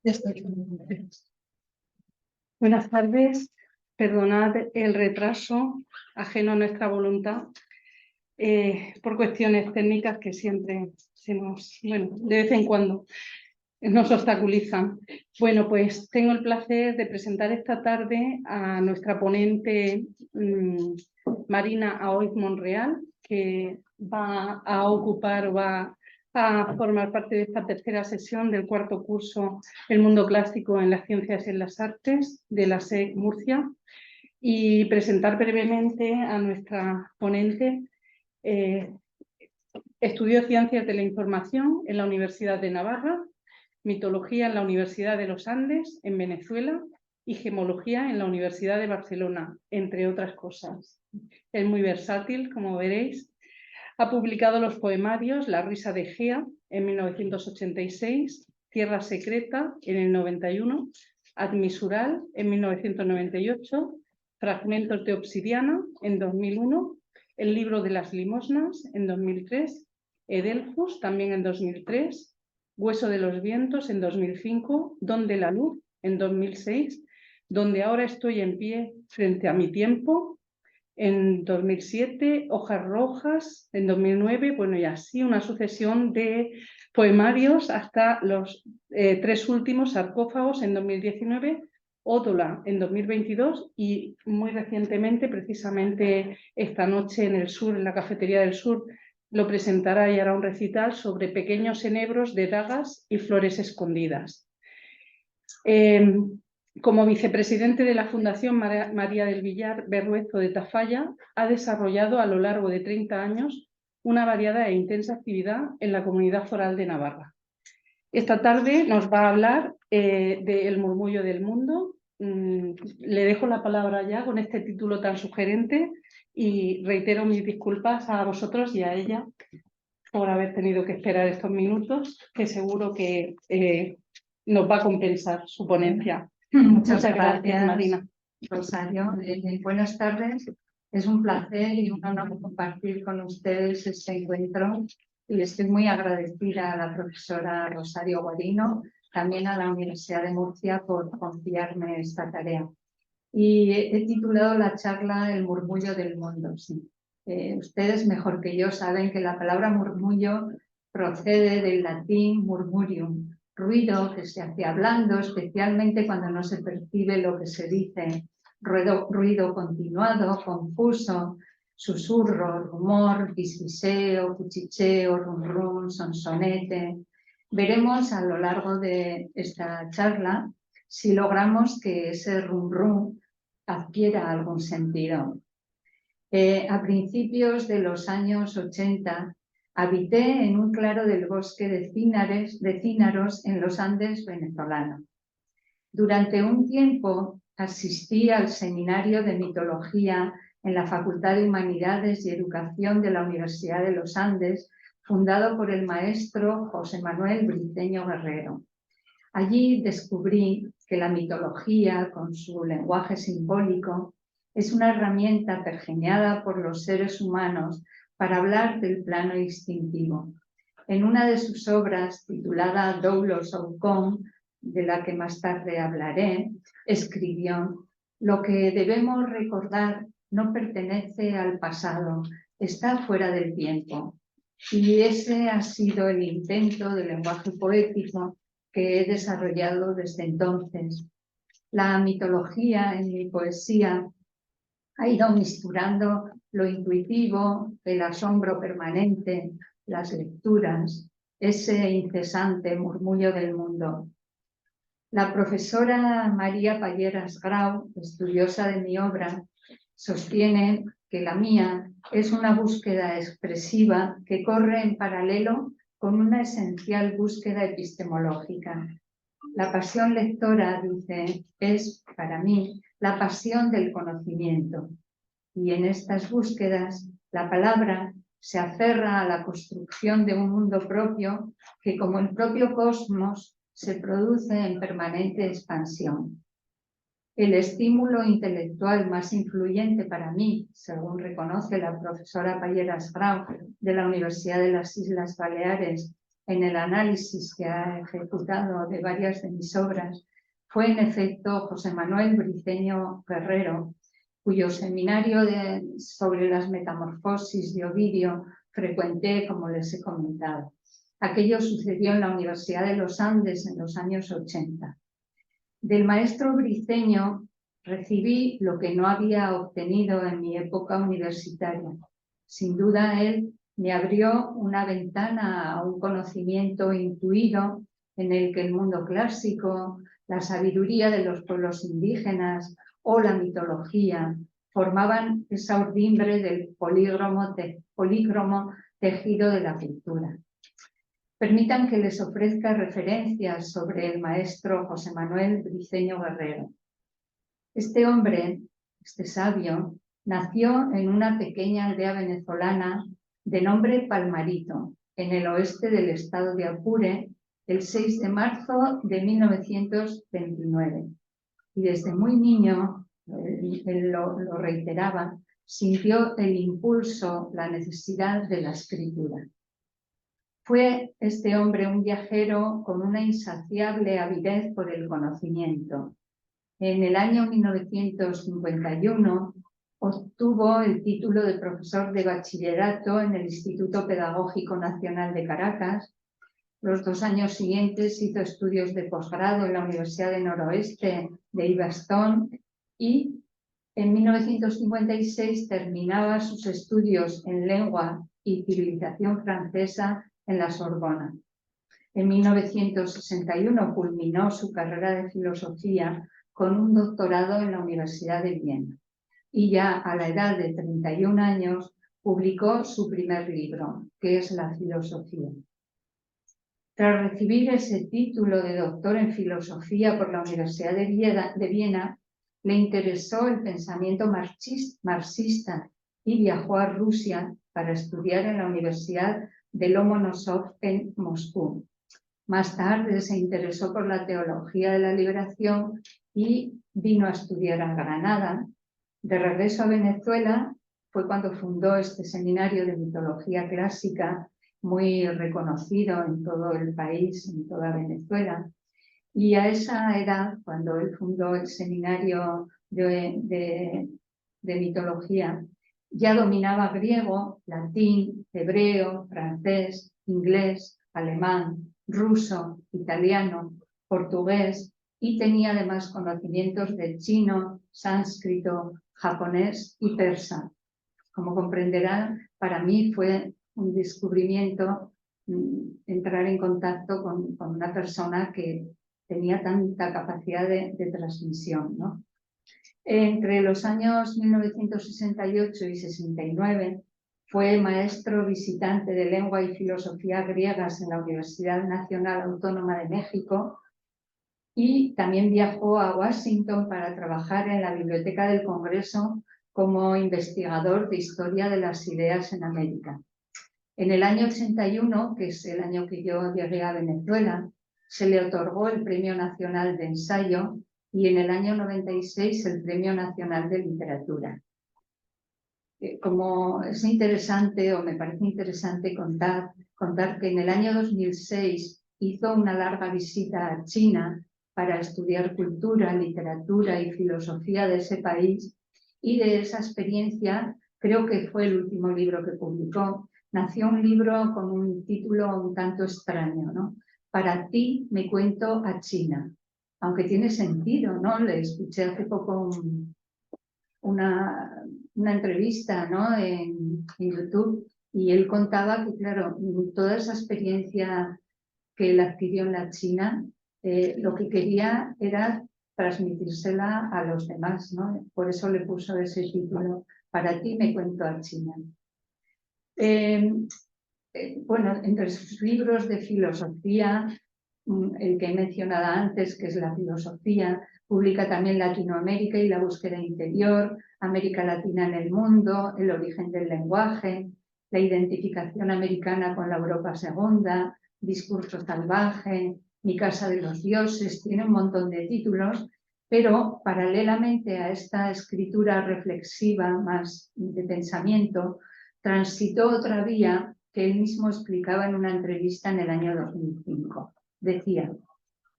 Ya estoy. Buenas tardes, perdonad el retraso ajeno a nuestra voluntad por cuestiones técnicas que siempre de vez en cuando nos obstaculizan. Bueno, pues tengo el placer de presentar esta tarde a nuestra ponente Marina Aoiz Monreal, que va a ocupar o va a formar parte de esta tercera sesión del cuarto curso El mundo clásico en las ciencias y en las artes de la SEC Murcia, y presentar brevemente a nuestra ponente. Estudió Ciencias de la Información en la Universidad de Navarra, Mitología en la Universidad de los Andes, en Venezuela, y Gemología en la Universidad de Barcelona, entre otras cosas. Es muy versátil, como veréis. Ha publicado los poemarios La risa de Gea en 1986, Tierra secreta en el 91, Admisural en 1998, Fragmentos de obsidiana en 2001, El libro de las limosnas en 2003, Edelfus también en 2003, Hueso de los vientos en 2005, Don de la luz en 2006, Donde ahora estoy en pie frente a mi tiempo en 2007, Hojas rojas en 2009, bueno, y así una sucesión de poemarios hasta los tres últimos, Sarcófagos en 2019, Ódola en 2022 y muy recientemente, precisamente esta noche en el sur, en la Cafetería del Sur, lo presentará y hará un recital sobre pequeños enebros de dagas y flores escondidas. Como vicepresidente de la Fundación María del Villar Berruezo de Tafalla, ha desarrollado a lo largo de 30 años una variada e intensa actividad en la Comunidad Foral de Navarra. Esta tarde nos va a hablar del murmullo del mundo. Le dejo la palabra ya con este título tan sugerente y reitero mis disculpas a vosotros y a ella por haber tenido que esperar estos minutos, que seguro que nos va a compensar su ponencia. Muchas gracias, Marina. Rosario. Buenas tardes. Es un placer y un honor compartir con ustedes este encuentro y estoy muy agradecida a la profesora Rosario Guarino, también a la Universidad de Murcia por confiarme esta tarea. Y he titulado la charla El murmullo del mundo. Sí. Ustedes mejor que yo saben que la palabra murmullo procede del latín murmurium, ruido que se hace hablando, especialmente cuando no se percibe lo que se dice, ruido continuado, confuso, susurro, rumor, bisbiseo, cuchicheo, rum rum, sonsonete. Veremos a lo largo de esta charla si logramos que ese rum rum adquiera algún sentido. A principios de los años 80 habité en un claro del bosque de cínaros en los Andes venezolanos. Durante un tiempo asistí al seminario de mitología en la Facultad de Humanidades y Educación de la Universidad de los Andes, fundado por el maestro José Manuel Briceño Guerrero. Allí descubrí que la mitología, con su lenguaje simbólico, es una herramienta pergeñada por los seres humanos para hablar del plano instintivo. En una de sus obras, titulada Doulos Aucón, de la que más tarde hablaré, escribió: «Lo que debemos recordar no pertenece al pasado, está fuera del tiempo». Y ese ha sido el intento del lenguaje poético que he desarrollado desde entonces. La mitología en mi poesía ha ido misturando lo intuitivo, el asombro permanente, las lecturas, ese incesante murmullo del mundo. La profesora María Palleras Grau, estudiosa de mi obra, sostiene que la mía es una búsqueda expresiva que corre en paralelo con una esencial búsqueda epistemológica. La pasión lectora, dice, es, para mí, la pasión del conocimiento. Y en estas búsquedas, la palabra se aferra a la construcción de un mundo propio que, como el propio cosmos, se produce en permanente expansión. El estímulo intelectual más influyente para mí, según reconoce la profesora Palleras Grau de la Universidad de las Islas Baleares en el análisis que ha ejecutado de varias de mis obras fue en efecto José Manuel Briceño Guerrero, cuyo seminario sobre las metamorfosis de Ovidio frecuenté, como les he comentado. Aquello sucedió en la Universidad de los Andes en los años 80. Del maestro Briceño recibí lo que no había obtenido en mi época universitaria. Sin duda, él me abrió una ventana a un conocimiento intuido en el que el mundo clásico, la sabiduría de los pueblos indígenas o la mitología formaban esa urdimbre del polícromo tejido de la cultura. Permitan que les ofrezca referencias sobre el maestro José Manuel Briceño Guerrero. Este hombre, este sabio, nació en una pequeña aldea venezolana de nombre Palmarito, en el oeste del estado de Apure, el 6 de marzo de 1929. Y desde muy niño, él lo reiteraba, sintió el impulso, la necesidad de la escritura. Fue este hombre un viajero con una insaciable avidez por el conocimiento. En el año 1951 obtuvo el título de profesor de bachillerato en el Instituto Pedagógico Nacional de Caracas. Los 2 años siguientes hizo estudios de posgrado en la Universidad del Noroeste de Ibastoń y en 1956 terminaba sus estudios en lengua y civilización francesa en la Sorbona. En 1961 culminó su carrera de filosofía con un doctorado en la Universidad de Viena y ya a la edad de 31 años publicó su primer libro, que es La filosofía. Tras recibir ese título de doctor en filosofía por la Universidad de Viena, le interesó el pensamiento marxista y viajó a Rusia para estudiar en la Universidad de Lomonosov en Moscú. Más tarde se interesó por la teología de la liberación y vino a estudiar a Granada. De regreso a Venezuela fue cuando fundó este seminario de mitología clásica muy reconocido en todo el país, en toda Venezuela. Y a esa edad, cuando él fundó el seminario de mitología, ya dominaba griego, latín, hebreo, francés, inglés, alemán, ruso, italiano, portugués y tenía además conocimientos de chino, sánscrito, japonés y persa. Como comprenderán, para mí fue un descubrimiento entrar en contacto con una persona que tenía tanta capacidad de transmisión, ¿no? Entre los años 1968 y 69 fue maestro visitante de lengua y filosofía griegas en la Universidad Nacional Autónoma de México y también viajó a Washington para trabajar en la Biblioteca del Congreso como investigador de historia de las ideas en América. En el año 81, que es el año que yo llegué a Venezuela, se le otorgó el Premio Nacional de Ensayo y en el año 96 el Premio Nacional de Literatura. Como es interesante, o me parece interesante contar que en el año 2006 hizo una larga visita a China para estudiar cultura, literatura y filosofía de ese país, y de esa experiencia creo que fue el último libro que publicó. Nació un libro con un título un tanto extraño, ¿no? Para ti me cuento a China. Aunque tiene sentido, ¿no? Le escuché hace poco una entrevista, ¿no? en YouTube, y él contaba que, claro, toda esa experiencia que él adquirió en la China, lo que quería era transmitírsela a los demás, ¿no? Por eso le puso ese título, Para ti me cuento a China. Bueno, entre sus libros de filosofía, el que he mencionado antes, que es La filosofía, publica también Latinoamérica y la búsqueda interior, América Latina en el mundo, El origen del lenguaje, La identificación americana con la Europa segunda, Discurso salvaje, Mi casa de los dioses. Tiene un montón de títulos, pero paralelamente a esta escritura reflexiva más de pensamiento, transitó otra vía que él mismo explicaba en una entrevista en el año 2005. Decía: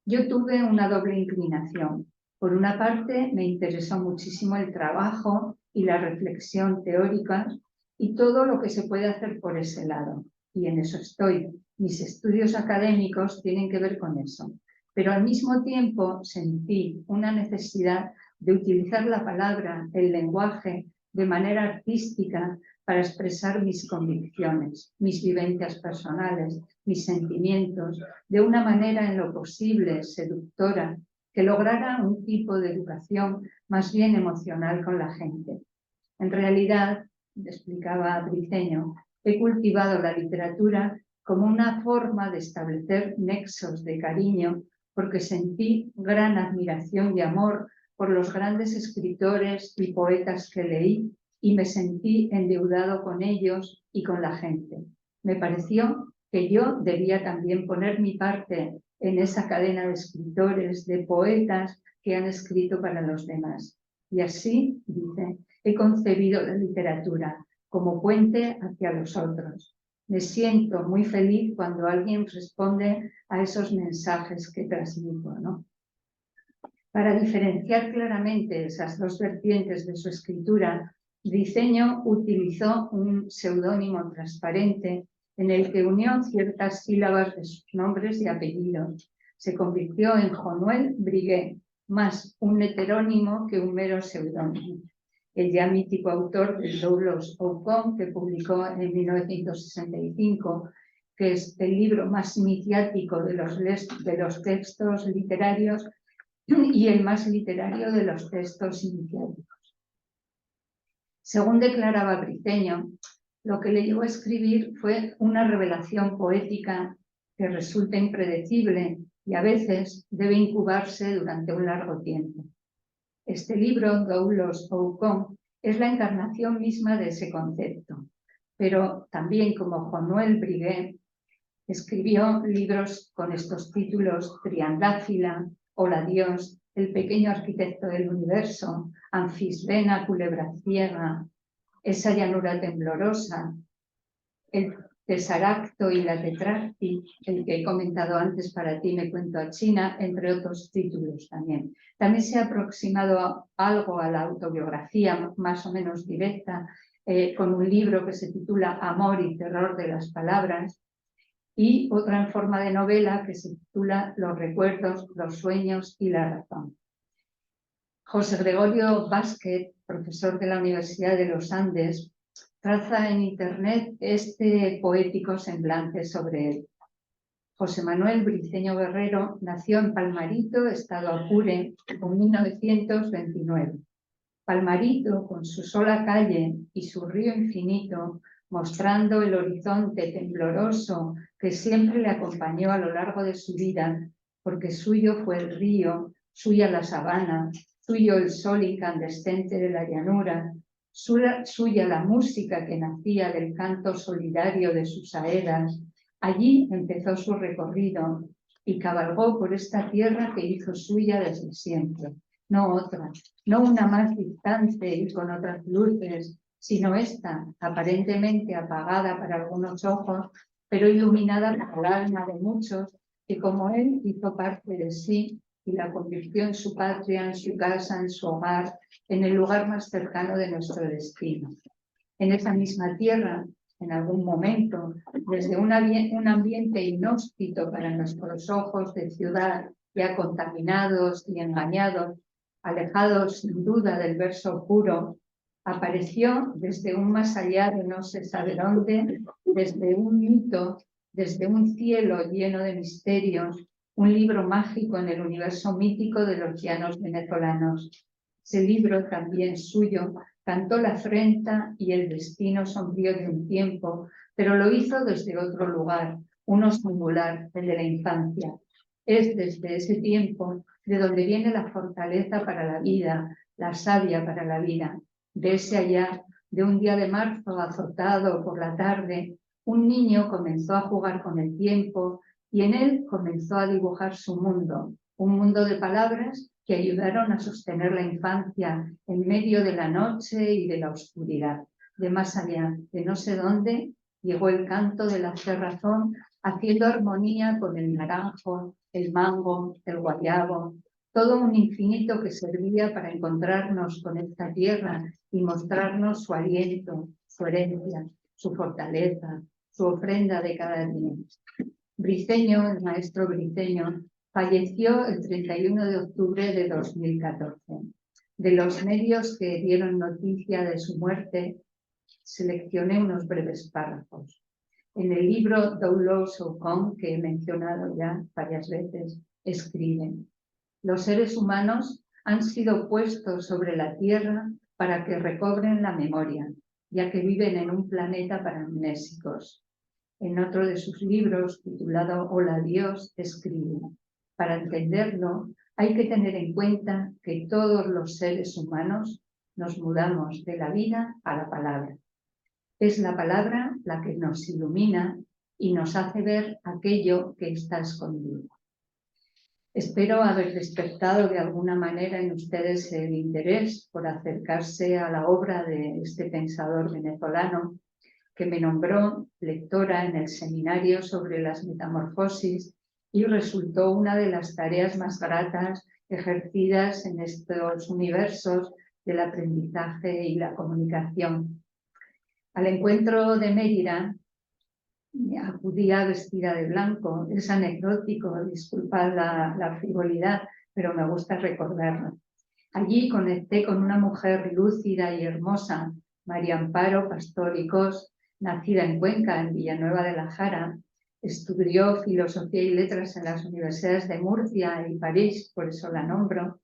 yo tuve una doble inclinación. Por una parte, me interesó muchísimo el trabajo y la reflexión teórica y todo lo que se puede hacer por ese lado. Y en eso estoy. Mis estudios académicos tienen que ver con eso. Pero al mismo tiempo sentí una necesidad de utilizar la palabra, el lenguaje, de manera artística para expresar mis convicciones, mis vivencias personales, mis sentimientos, de una manera en lo posible seductora, que lograra un tipo de educación más bien emocional con la gente. En realidad, explicaba Briceño, he cultivado la literatura como una forma de establecer nexos de cariño porque sentí gran admiración y amor por los grandes escritores y poetas que leí y me sentí endeudado con ellos y con la gente. Me pareció que yo debía también poner mi parte en esa cadena de escritores, de poetas que han escrito para los demás. Y así, dice, he concebido la literatura como puente hacia los otros. Me siento muy feliz cuando alguien responde a esos mensajes que transmito, ¿no? Para diferenciar claramente esas dos vertientes de su escritura, Briceño utilizó un seudónimo transparente en el que unió ciertas sílabas de sus nombres y apellidos. Se convirtió en Jonuel Brigué, más un heterónimo que un mero seudónimo. El ya mítico autor de Doulos Oukon, que publicó en 1965, que es el libro más iniciático de los textos literarios y el más literario de los textos iniciáticos. Según declaraba Briceño, lo que le llevó a escribir fue una revelación poética que resulta impredecible y a veces debe incubarse durante un largo tiempo. Este libro, Doulos Oukon, es la encarnación misma de ese concepto, pero también como Jonuel Brigué escribió libros con estos títulos: Triandáfila, Hola Dios, El pequeño arquitecto del universo, Anfisbena, culebra ciega, Esa llanura temblorosa, El tesaracto y la tetracti, el que he comentado antes, Para ti me cuento a China, entre otros títulos también. También se ha aproximado algo a la autobiografía más o menos directa con un libro que se titula Amor y terror de las palabras, y otra en forma de novela que se titula Los recuerdos, los sueños y la razón. José Gregorio Vázquez, profesor de la Universidad de los Andes, traza en internet este poético semblante sobre él. José Manuel Briceño Guerrero nació en Palmarito, estado Apure, en 1929. Palmarito, con su sola calle y su río infinito, mostrando el horizonte tembloroso que siempre le acompañó a lo largo de su vida, porque suyo fue el río, suya la sabana, suyo el sol incandescente de la llanura, suya la música que nacía del canto solidario de sus saetas. Allí empezó su recorrido y cabalgó por esta tierra que hizo suya desde siempre, no otra, no una más distante y con otras luces, sino esta, aparentemente apagada para algunos ojos, pero iluminada por el alma de muchos, que como él hizo parte de sí y la convirtió en su patria, en su casa, en su hogar, en el lugar más cercano de nuestro destino. En esa misma tierra, en algún momento, desde un ambiente inhóspito para nuestros ojos de ciudad, ya contaminados y engañados, alejados sin duda del verso puro, apareció desde un más allá de no se sabe dónde, desde un mito, desde un cielo lleno de misterios, un libro mágico en el universo mítico de los llanos venezolanos. Ese libro, también suyo, cantó la afrenta y el destino sombrío de un tiempo, pero lo hizo desde otro lugar, uno singular, el de la infancia. Es desde ese tiempo de donde viene la fortaleza para la vida, la savia para la vida. De ese allá, de un día de marzo azotado por la tarde, un niño comenzó a jugar con el tiempo y en él comenzó a dibujar su mundo, un mundo de palabras que ayudaron a sostener la infancia en medio de la noche y de la oscuridad, de más allá, de no sé dónde, llegó el canto de la cerrazón, haciendo armonía con el naranjo, el mango, el guayabo, todo un infinito que servía para encontrarnos con esta tierra y mostrarnos su aliento, su herencia, su fortaleza, su ofrenda de cada día. Briceño, el maestro Briceño, falleció el 31 de octubre de 2014. De los medios que dieron noticia de su muerte, seleccioné unos breves párrafos. En el libro Doulo Soucon, que he mencionado ya varias veces, escribe: los seres humanos han sido puestos sobre la Tierra para que recobren la memoria, ya que viven en un planeta para amnésicos. En otro de sus libros, titulado Hola Dios, escribe: para entenderlo, hay que tener en cuenta que todos los seres humanos nos mudamos de la vida a la palabra. Es la palabra la que nos ilumina y nos hace ver aquello que está escondido. Espero haber despertado de alguna manera en ustedes el interés por acercarse a la obra de este pensador venezolano que me nombró lectora en el seminario sobre las metamorfosis y resultó una de las tareas más gratas ejercidas en estos universos del aprendizaje y la comunicación. Al encuentro de Mérida acudía vestida de blanco. Es anecdótico, disculpad la frivolidad, pero me gusta recordarlo. Allí conecté con una mujer lúcida y hermosa, María Amparo Pastor y Cos, nacida en Cuenca, en Villanueva de la Jara. Estudió Filosofía y Letras en las universidades de Murcia y París, por eso la nombro.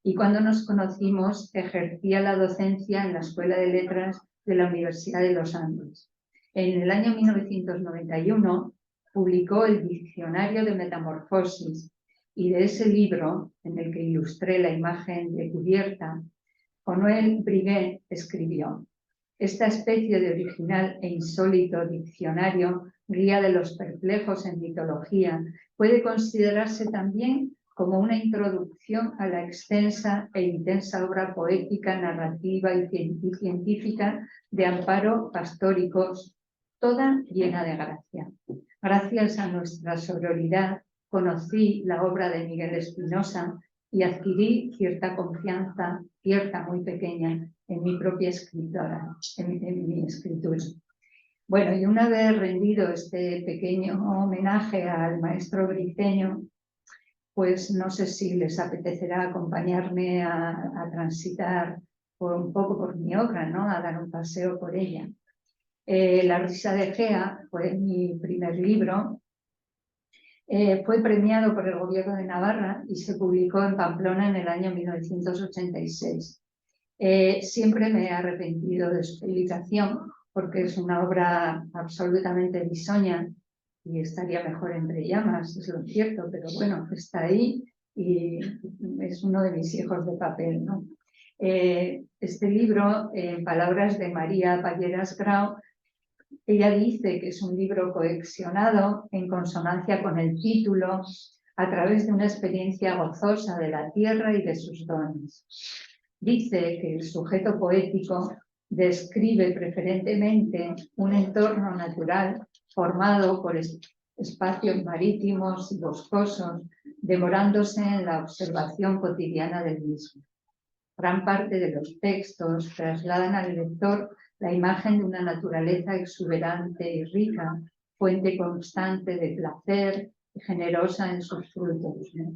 Y cuando nos conocimos, ejercía la docencia en la Escuela de Letras de la Universidad de los Andes. En el año 1991 publicó el Diccionario de Metamorfosis, y de ese libro, en el que ilustré la imagen de cubierta, Honoel Briguet escribió: esta especie de original e insólito diccionario, guía de los perplejos en mitología, puede considerarse también como una introducción a la extensa e intensa obra poética, narrativa y científica de Amparo Pastor y Cos, toda llena de gracia. Gracias a nuestra sororidad, conocí la obra de Miguel Espinosa y adquirí cierta confianza, cierta muy pequeña, en mi propia escritura. Bueno, y una vez rendido este pequeño homenaje al maestro Briceño, pues no sé si les apetecerá acompañarme a transitar un poco por mi obra, ¿no? A dar un paseo por ella. La risa de Gea fue mi primer libro. Fue premiado por el Gobierno de Navarra y se publicó en Pamplona en el año 1986. Siempre me he arrepentido de su publicación porque es una obra absolutamente bisoña y estaría mejor entre llamas, es lo cierto, pero bueno, está ahí y es uno de mis hijos de papel, ¿no? Este libro, en palabras de María Palleras Grau, ella dice que es un libro cohesionado en consonancia con el título, a través de una experiencia gozosa de la tierra y de sus dones. Dice que el sujeto poético describe preferentemente un entorno natural formado por espacios marítimos y boscosos, demorándose en la observación cotidiana del mismo. Gran parte de los textos trasladan al lector la imagen de una naturaleza exuberante y rica, fuente constante de placer y generosa en sus frutos, ¿no?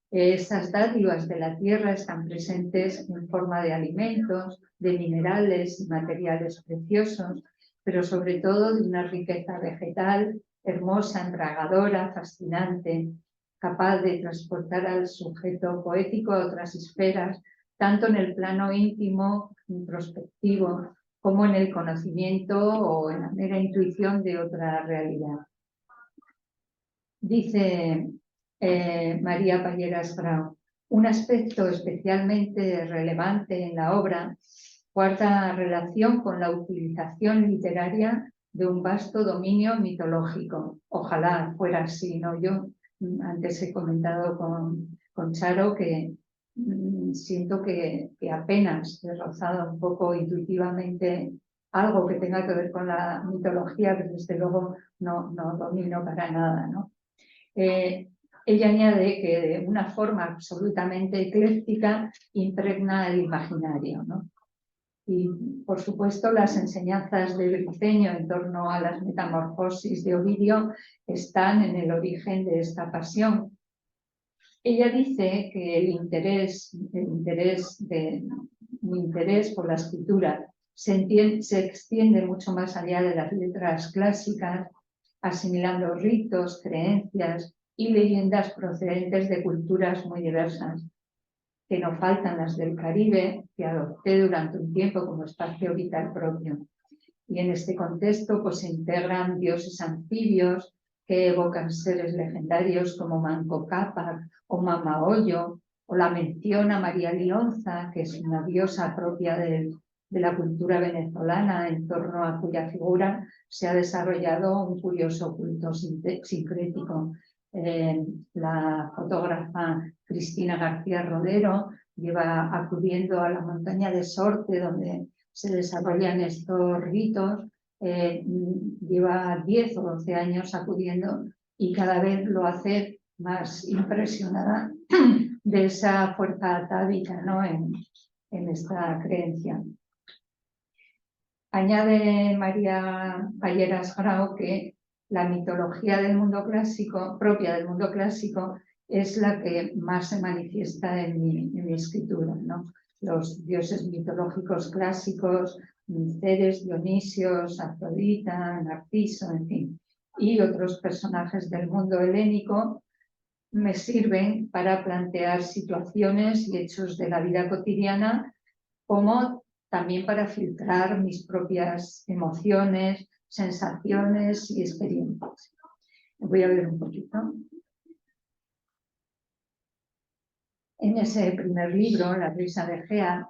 Esas dádivas de la tierra están presentes en forma de alimentos, de minerales y materiales preciosos, pero sobre todo de una riqueza vegetal hermosa, embriagadora, fascinante, capaz de transportar al sujeto poético a otras esferas, tanto en el plano íntimo, introspectivo, como en el conocimiento o en la mera intuición de otra realidad. Dice María Palleras Grau: un aspecto especialmente relevante en la obra guarda relación con la utilización literaria de un vasto dominio mitológico. Ojalá fuera así, ¿no? Yo antes he comentado con Charo que siento que apenas he rozado un poco intuitivamente algo que tenga que ver con la mitología, que desde luego no domino para nada, ¿no? Ella añade que de una forma absolutamente ecléctica impregna el imaginario, ¿no? Y, por supuesto, las enseñanzas de Briceño en torno a las metamorfosis de Ovidio están en el origen de esta pasión. Ella dice que mi interés por la escritura se extiende mucho más allá de las letras clásicas, asimilando ritos, creencias y leyendas procedentes de culturas muy diversas, que no faltan las del Caribe, que adopté durante un tiempo como espacio vital propio. Y en este contexto pues, se integran dioses anfibios que evocan seres legendarios como Manco Cápac o Mamaollo, o la mención a María Lionza, que es una diosa propia de la cultura venezolana, en torno a cuya figura se ha desarrollado un curioso culto sincrético. La fotógrafa Cristina García Rodero lleva acudiendo a la montaña de Sorte, donde se desarrollan estos ritos, lleva 10 o 12 años acudiendo y cada vez lo hace más impresionada de esa fuerza atávica, ¿no? en esta creencia. Añade María Palleras Grau que la mitología del mundo clásico, propia del mundo clásico, es la que más se manifiesta en mi escritura, ¿no? Los dioses mitológicos clásicos, Ceres, Dionisios, Afrodita, Narciso, en fin, y otros personajes del mundo helénico me sirven para plantear situaciones y hechos de la vida cotidiana, como también para filtrar mis propias emociones, sensaciones y experiencias. Voy a ver un poquito. En ese primer libro, La risa de Gea,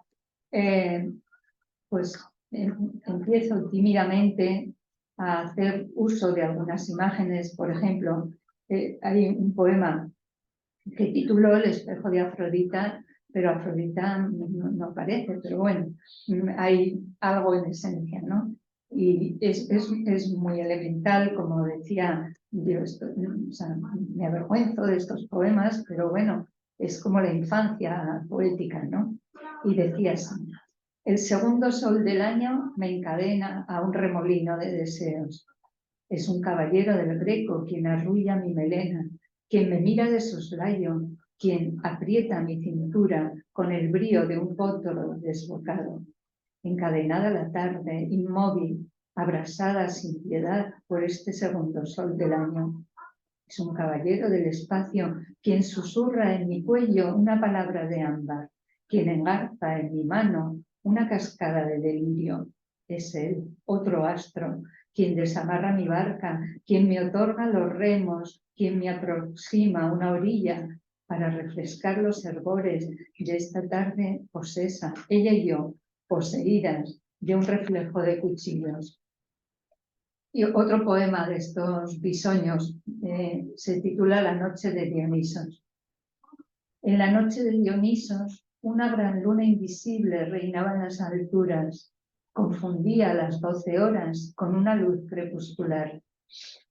pues empiezo tímidamente a hacer uso de algunas imágenes. Por ejemplo, hay un poema que tituló El espejo de Afrodita, pero Afrodita no aparece, pero bueno, hay algo en esencia, ¿no? Y es muy elemental, como decía, o sea, me avergüenzo de estos poemas, pero bueno, es como la infancia poética, ¿no? Y decía así: el segundo sol del año me encadena a un remolino de deseos. Es un caballero del Greco quien arrulla mi melena, quien me mira de soslayo, quien aprieta mi cintura con el brío de un potro desbocado. Encadenada la tarde, inmóvil, abrasada sin piedad por este segundo sol del año. Es un caballero del espacio quien susurra en mi cuello una palabra de ámbar, quien engarza en mi mano una cascada de delirio. Es él, otro astro, quien desamarra mi barca, quien me otorga los remos, quien me aproxima a una orilla para refrescar los hervores de esta tarde posesa, ella y yo, poseídas de un reflejo de cuchillos. Y otro poema de estos bisoños se titula La noche de Dionisos. En la noche de Dionisos, una gran luna invisible reinaba en las alturas, confundía las 12 horas con una luz crepuscular.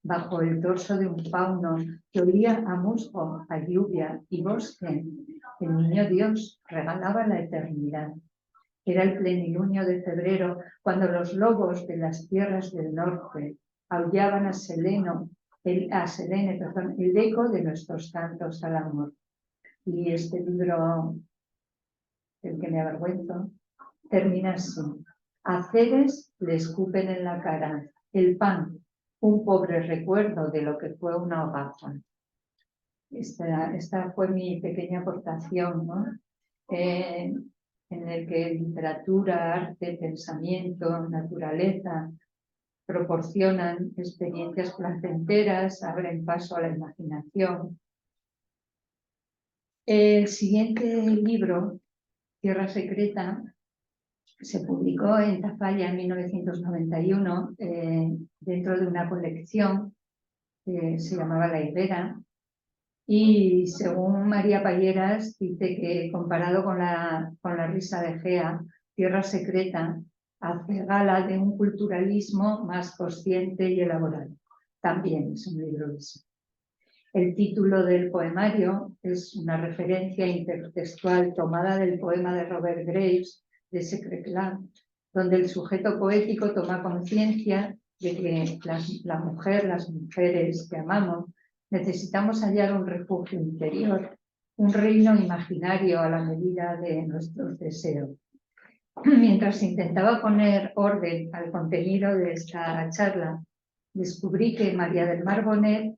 Bajo el torso de un fauno que olía a musgo, a lluvia y bosque, el niño Dios regalaba la eternidad. Era el plenilunio de febrero, cuando los lobos de las tierras del norte aullaban a Selene, el eco de nuestros cantos al amor. Y este libro, del que me avergüenzo, termina así: a Ceres le escupen en la cara el pan, un pobre recuerdo de lo que fue una hogaza. Esta fue mi pequeña aportación, ¿no? En el que literatura, arte, pensamiento, naturaleza proporcionan experiencias placenteras, abren paso a la imaginación. El siguiente libro, Tierra Secreta, se publicó en Tafalla en 1991 dentro de una colección que se llamaba La Higuera. Y según María Palleras, dice que comparado con la risa de Gea, Tierra Secreta hace gala de un culturalismo más consciente y elaborado. También es un libro visual. El título del poemario es una referencia intertextual tomada del poema de Robert Graves, de Secret Land, donde el sujeto poético toma conciencia de que las mujeres que amamos, necesitamos hallar un refugio interior, un reino imaginario a la medida de nuestros deseos. Mientras intentaba poner orden al contenido de esta charla, descubrí que María del Mar Bonet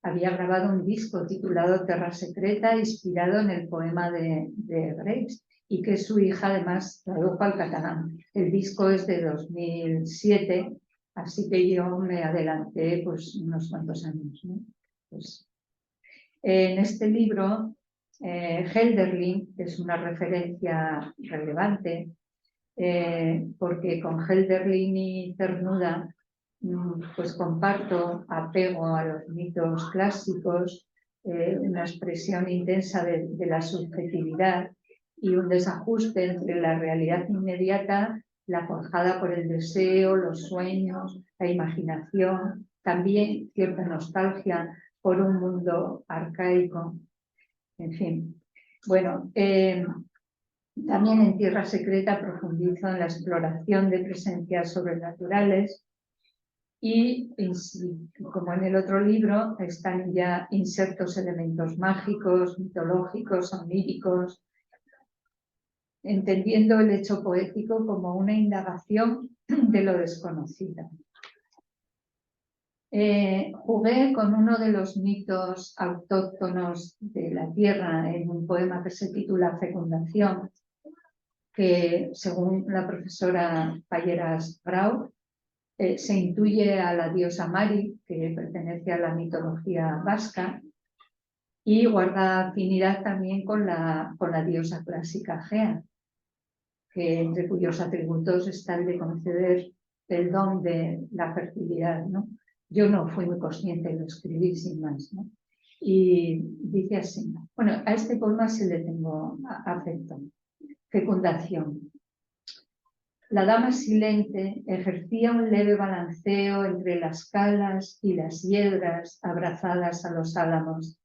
había grabado un disco titulado Terra Secreta, inspirado en el poema de Graves, y que su hija además tradujo al catalán. El disco es de 2007, así que yo me adelanté pues, unos cuantos años, ¿no? Pues, en este libro, Hölderlin es una referencia relevante, porque con Hölderlin y Cernuda pues comparto apego a los mitos clásicos, una expresión intensa de la subjetividad y un desajuste entre la realidad inmediata, la forjada por el deseo, los sueños, la imaginación, también cierta nostalgia por un mundo arcaico. En fin, bueno, también en Tierra Secreta profundizo en la exploración de presencias sobrenaturales y, como en el otro libro, están ya insertos elementos mágicos, mitológicos, oníricos, entendiendo el hecho poético como una indagación de lo desconocido. Jugué con uno de los mitos autóctonos de la tierra en un poema que se titula Fecundación, que según la profesora Palleras Grau se intuye a la diosa Mari, que pertenece a la mitología vasca, y guarda afinidad también con la diosa clásica Gea, que entre cuyos atributos está el de conceder el don de la fertilidad, ¿no? Yo no fui muy consciente, lo escribí sin más, ¿no? Y dice así, bueno, a este poema sí le tengo afecto. Fecundación. La dama silente ejercía un leve balanceo entre las calas y las hiedras abrazadas a los álamos.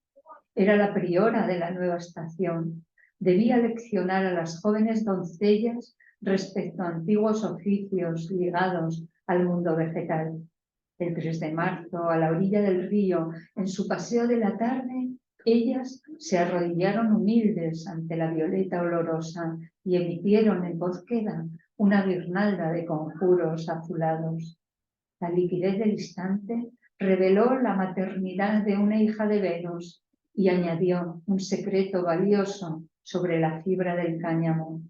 Era la priora de la nueva estación. Debía leccionar a las jóvenes doncellas respecto a antiguos oficios ligados al mundo vegetal. El 3 de marzo, a la orilla del río, en su paseo de la tarde, ellas se arrodillaron humildes ante la violeta olorosa y emitieron en voz queda una guirnalda de conjuros azulados. La liquidez del instante reveló la maternidad de una hija de Venus y añadió un secreto valioso sobre la fibra del cáñamo.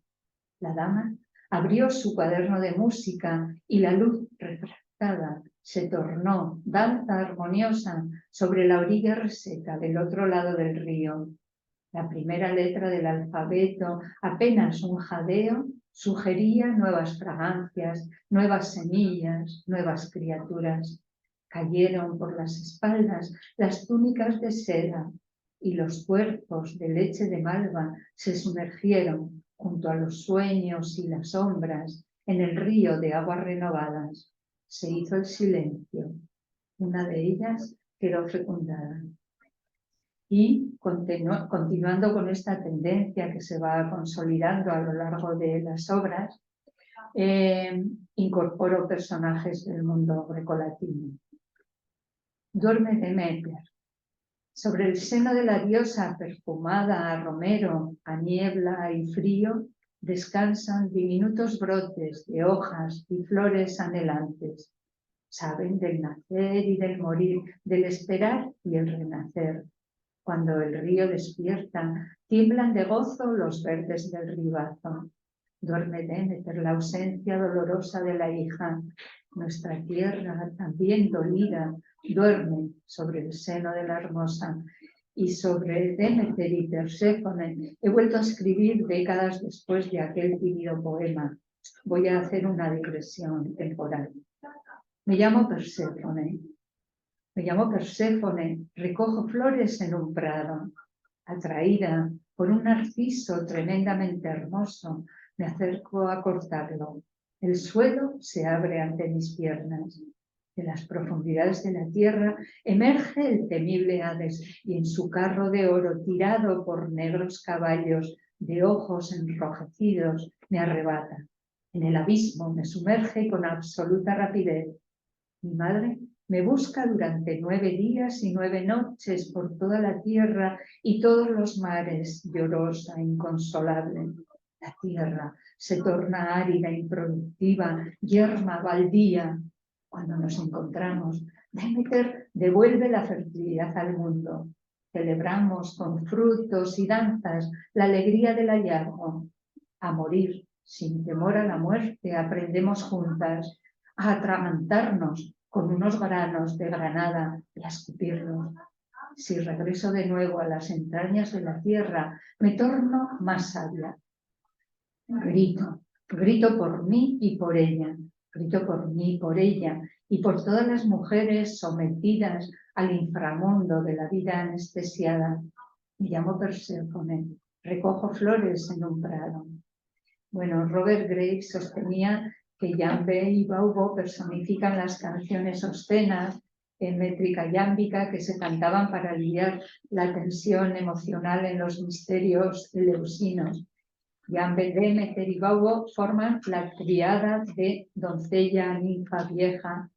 La dama abrió su cuaderno de música y la luz refractada se tornó danza armoniosa sobre la orilla reseca del otro lado del río. La primera letra del alfabeto, apenas un jadeo, sugería nuevas fragancias, nuevas semillas, nuevas criaturas. Cayeron por las espaldas las túnicas de seda y los cuerpos de leche de malva se sumergieron junto a los sueños y las sombras en el río de aguas renovadas. Se hizo el silencio. Una de ellas quedó fecundada. Y continuando con esta tendencia que se va consolidando a lo largo de las obras, incorporo personajes del mundo grecolatino. Duerme Demeter. Sobre el seno de la diosa perfumada a romero, a niebla y frío, descansan diminutos brotes de hojas y flores anhelantes. Saben del nacer y del morir, del esperar y el renacer. Cuando el río despierta, tiemblan de gozo los verdes del ribazo. Duerme Demeter, la ausencia dolorosa de la hija. Nuestra tierra, también dolida, duerme sobre el seno de la hermosa. Y sobre Demeter y Perséfone he vuelto a escribir décadas después de aquel tímido poema. Voy a hacer una digresión temporal. Me llamo Perséfone. Me llamo Perséfone, recojo flores en un prado. Atraída por un narciso tremendamente hermoso, me acerco a cortarlo. El suelo se abre ante mis piernas. De las profundidades de la tierra emerge el temible Hades y en su carro de oro tirado por negros caballos de ojos enrojecidos me arrebata. En el abismo me sumerge con absoluta rapidez. Mi madre me busca durante 9 días y 9 noches por toda la tierra y todos los mares, llorosa, inconsolable. La tierra se torna árida, improductiva, yerma, baldía. Cuando nos encontramos, Demeter devuelve la fertilidad al mundo. Celebramos con frutos y danzas la alegría del hallazgo. A morir sin temor a la muerte aprendemos juntas a atragantarnos con unos granos de granada y a escupirlos. Si regreso de nuevo a las entrañas de la tierra, me torno más sabia. Grito por mí y por ella. Grito por mí y por ella y por todas las mujeres sometidas al inframundo de la vida anestesiada. Me llamo Perséfone, recojo flores en un prado. Bueno, Robert Graves sostenía que Yambe y Baubo personifican las canciones obscenas en métrica yámbica que se cantaban para aliviar la tensión emocional en los misterios eleusinos. Yambe, Demeter y Baubo forman la triada de doncella, ninfa, vieja,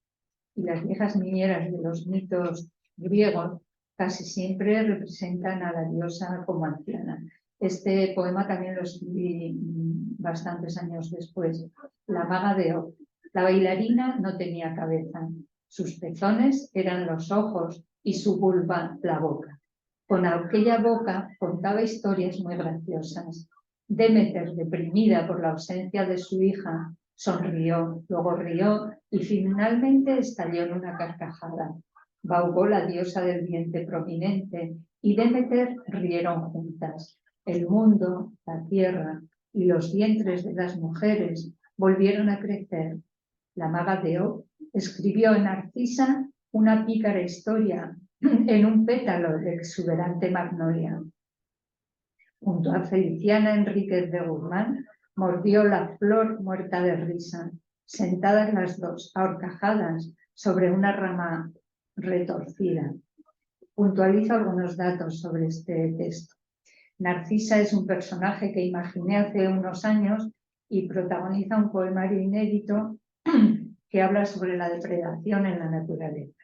y las viejas niñeras de los mitos griegos casi siempre representan a la diosa como anciana. Este poema también lo escribí bastantes años después. La maga de Op. La bailarina no tenía cabeza. Sus pezones eran los ojos y su vulva la boca. Con aquella boca contaba historias muy graciosas. Demeter, deprimida por la ausencia de su hija, sonrió, luego rió y finalmente estalló en una carcajada. Baubo, la diosa del vientre prominente, y Demeter rieron juntas. El mundo, la tierra y los vientres de las mujeres volvieron a crecer. La maga de Op escribió en Narcisa una pícara historia en un pétalo de exuberante magnolia. Junto a Feliciana Enríquez de Guzmán mordió la flor muerta de risa, sentadas las dos, ahorcajadas sobre una rama retorcida. Puntualizo algunos datos sobre este texto. Narcisa es un personaje que imaginé hace unos años y protagoniza un poemario inédito que habla sobre la depredación en la naturaleza.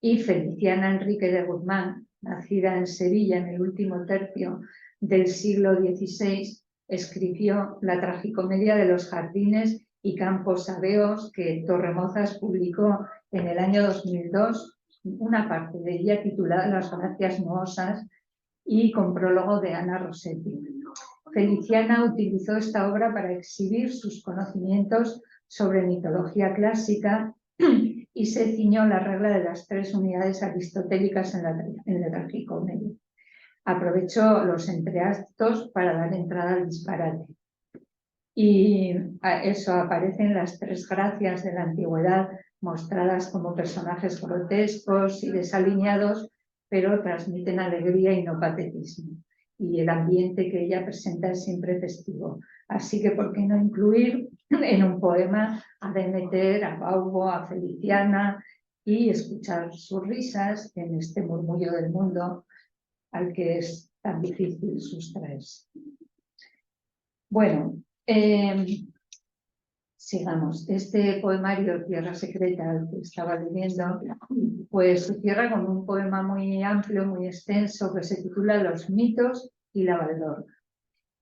Y Feliciana Enríquez de Guzmán, nacida en Sevilla en el último tercio del siglo XVI, escribió la tragicomedia de los jardines y campos sabeos que Torremozas publicó en el año 2002, una parte de ella titulada Las Gracias Mohosas y con prólogo de Ana Rossetti. Feliciana utilizó esta obra para exhibir sus conocimientos sobre mitología clásica y se ciñó la regla de las 3 unidades aristotélicas en la tragicomedia. Aprovechó los entreactos para dar entrada al disparate. Y a eso aparecen las 3 gracias de la antigüedad, mostradas como personajes grotescos y desaliñados, pero transmiten alegría y no patetismo. Y el ambiente que ella presenta es siempre festivo. Así que, ¿por qué no incluir en un poema a Demeter, a Baubo, a Feliciana y escuchar sus risas en este murmullo del mundo al que es tan difícil sustraerse? Bueno, sigamos. Este poemario, Tierra Secreta, al que estaba leyendo, pues se cierra con un poema muy amplio, muy extenso, que se titula Los mitos y la Baldor.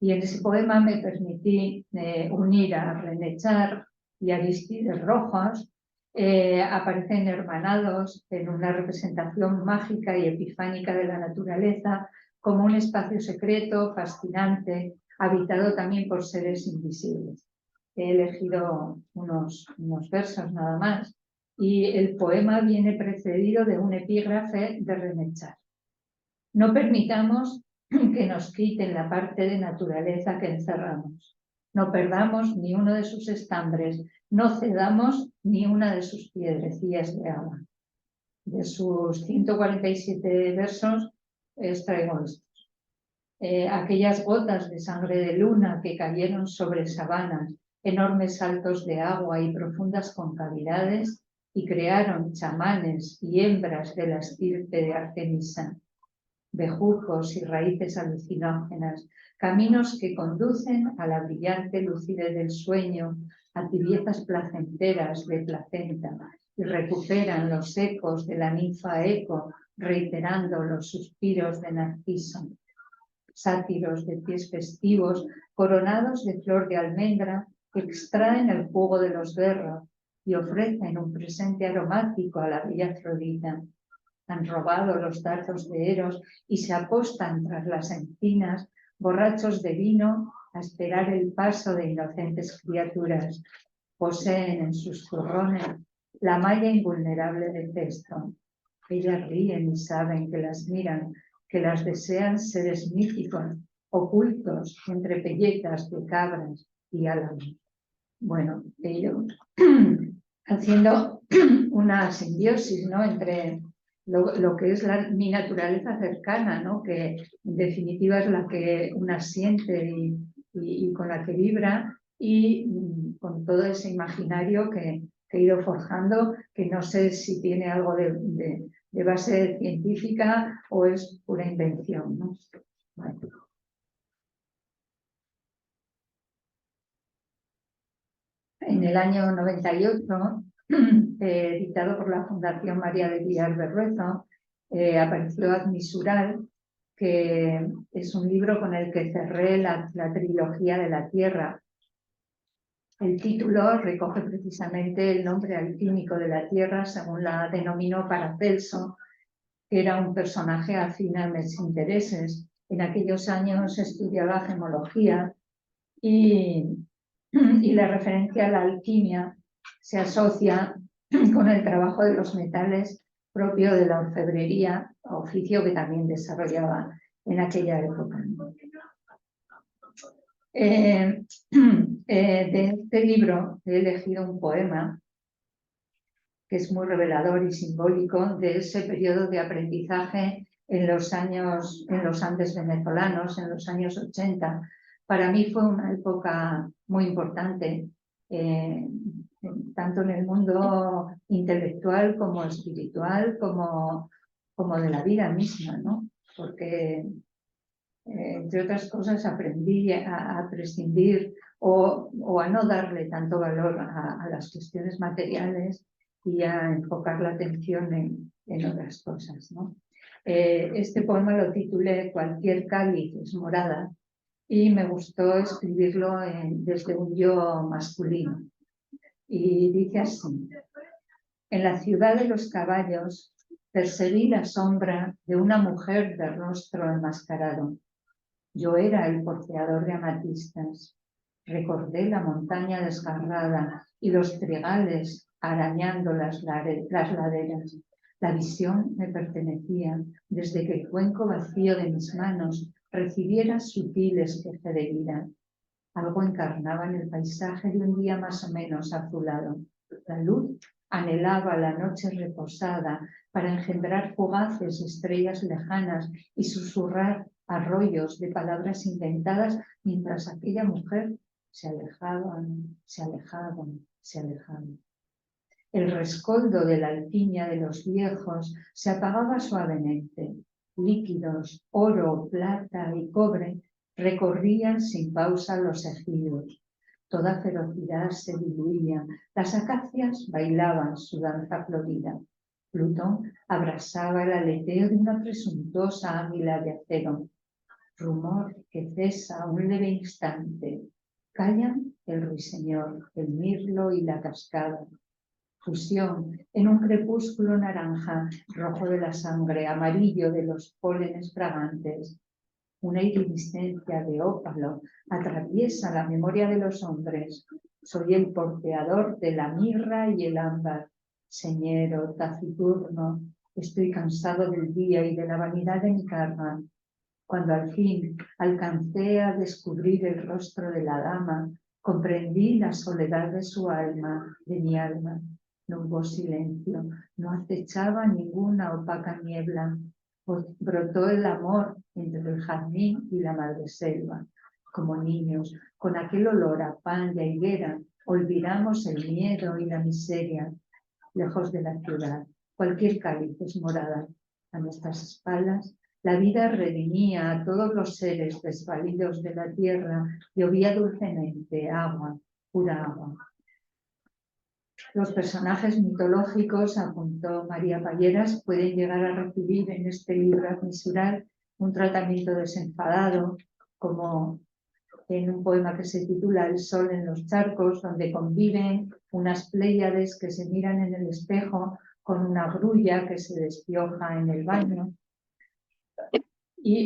Y en ese poema me permití unir a René Char y a Aristides Rojas. Aparecen hermanados en una representación mágica y epifánica de la naturaleza como un espacio secreto, fascinante, habitado también por seres invisibles. He elegido unos versos nada más y el poema viene precedido de un epígrafe de René Char. No permitamos que nos quiten la parte de naturaleza que encerramos. No perdamos ni uno de sus estambres, no cedamos ni una de sus piedrecillas de agua. De sus 147 versos extraigo estos. Aquellas gotas de sangre de luna que cayeron sobre sabanas, enormes saltos de agua y profundas concavidades, y crearon chamanes y hembras de la estirpe de Artemisa, bejucos y raíces alucinógenas, caminos que conducen a la brillante lucidez del sueño, a tibiezas placenteras de placenta, y recuperan los ecos de la ninfa Eco, reiterando los suspiros de Narciso. Sátiros de pies festivos, coronados de flor de almendra, extraen el jugo de los berros y ofrecen un presente aromático a la bella Afrodita. Han robado los dardos de Eros y se apostan tras las encinas, borrachos de vino, a esperar el paso de inocentes criaturas. Poseen en sus zurrones la malla invulnerable de Festo. Ellas ríen y saben que las miran, que las desean seres míticos, ocultos entre pelletas de cabras y álamos. Bueno, ellos haciendo una simbiosis, ¿no?, entre lo que es mi naturaleza cercana, ¿no?, que en definitiva es la que una siente y con la que vibra, y con todo ese imaginario que he ido forjando, que no sé si tiene algo de base científica o es pura invención, ¿no? Bueno. En el año 98, editado por la Fundación María de Villar Berruezo, apareció Admisural, que es un libro con el que cerré la trilogía de la Tierra. El título recoge precisamente el nombre alquímico de la Tierra, según la denominó Paracelso, que era un personaje afín a mis intereses. En aquellos años estudiaba gemología y la referencia a la alquimia se asocia con el trabajo de los metales propio de la orfebrería, oficio que también desarrollaba en aquella época. De este libro he elegido un poema que es muy revelador y simbólico de ese periodo de aprendizaje en los Andes venezolanos, en los años 80. Para mí fue una época muy importante, tanto en el mundo intelectual como espiritual, como de la vida misma, ¿no? Porque, entre otras cosas, aprendí a prescindir o a no darle tanto valor a las cuestiones materiales y a enfocar la atención en otras cosas, ¿no? Este poema lo titulé Cualquier cáliz es morada, y me gustó escribirlo desde un yo masculino. Y dice así: en la ciudad de los caballos perseguí la sombra de una mujer de rostro enmascarado. Yo era el porteador de amatistas. Recordé la montaña desgarrada y los trigales arañando las laderas. La visión me pertenecía desde que el cuenco vacío de mis manos recibiera sutiles queje de vida. Algo encarnaba en el paisaje de un día más o menos azulado. La luz anhelaba la noche reposada para engendrar fugaces estrellas lejanas y susurrar arroyos de palabras inventadas mientras aquella mujer se alejaban, se alejaban, se alejaban. El rescoldo de la alquimia de los viejos se apagaba suavemente. Líquidos, oro, plata y cobre recorrían sin pausa los ejidos. Toda ferocidad se diluía. Las acacias bailaban su danza florida. Plutón abrasaba el aleteo de una presuntuosa águila de acero. Rumor que cesa un leve instante. Callan el ruiseñor, el mirlo y la cascada. Fusión en un crepúsculo naranja, rojo de la sangre, amarillo de los pólenes fragantes. Una iridiscencia de ópalo atraviesa la memoria de los hombres. Soy el porteador de la mirra y el ámbar. Señero, taciturno, estoy cansado del día y de la vanidad de mi karma. Cuando al fin alcancé a descubrir el rostro de la dama, comprendí la soledad de su alma, de mi alma. No hubo silencio, no acechaba ninguna opaca niebla. Brotó el amor entre el jazmín y la madreselva. como niños, con aquel olor a pan y a higuera, olvidamos el miedo y la miseria, lejos de la ciudad. Cualquier cáliz es morada. A nuestras espaldas, la vida redimía a todos los seres desvalidos de la tierra, llovía dulcemente agua, pura agua. Los personajes mitológicos, apuntó María Palleras, pueden llegar a recibir en este libro admisural un tratamiento desenfadado, como en un poema que se titula El sol en los charcos, donde conviven unas pléyades que se miran en el espejo con una grulla que se despioja en el baño,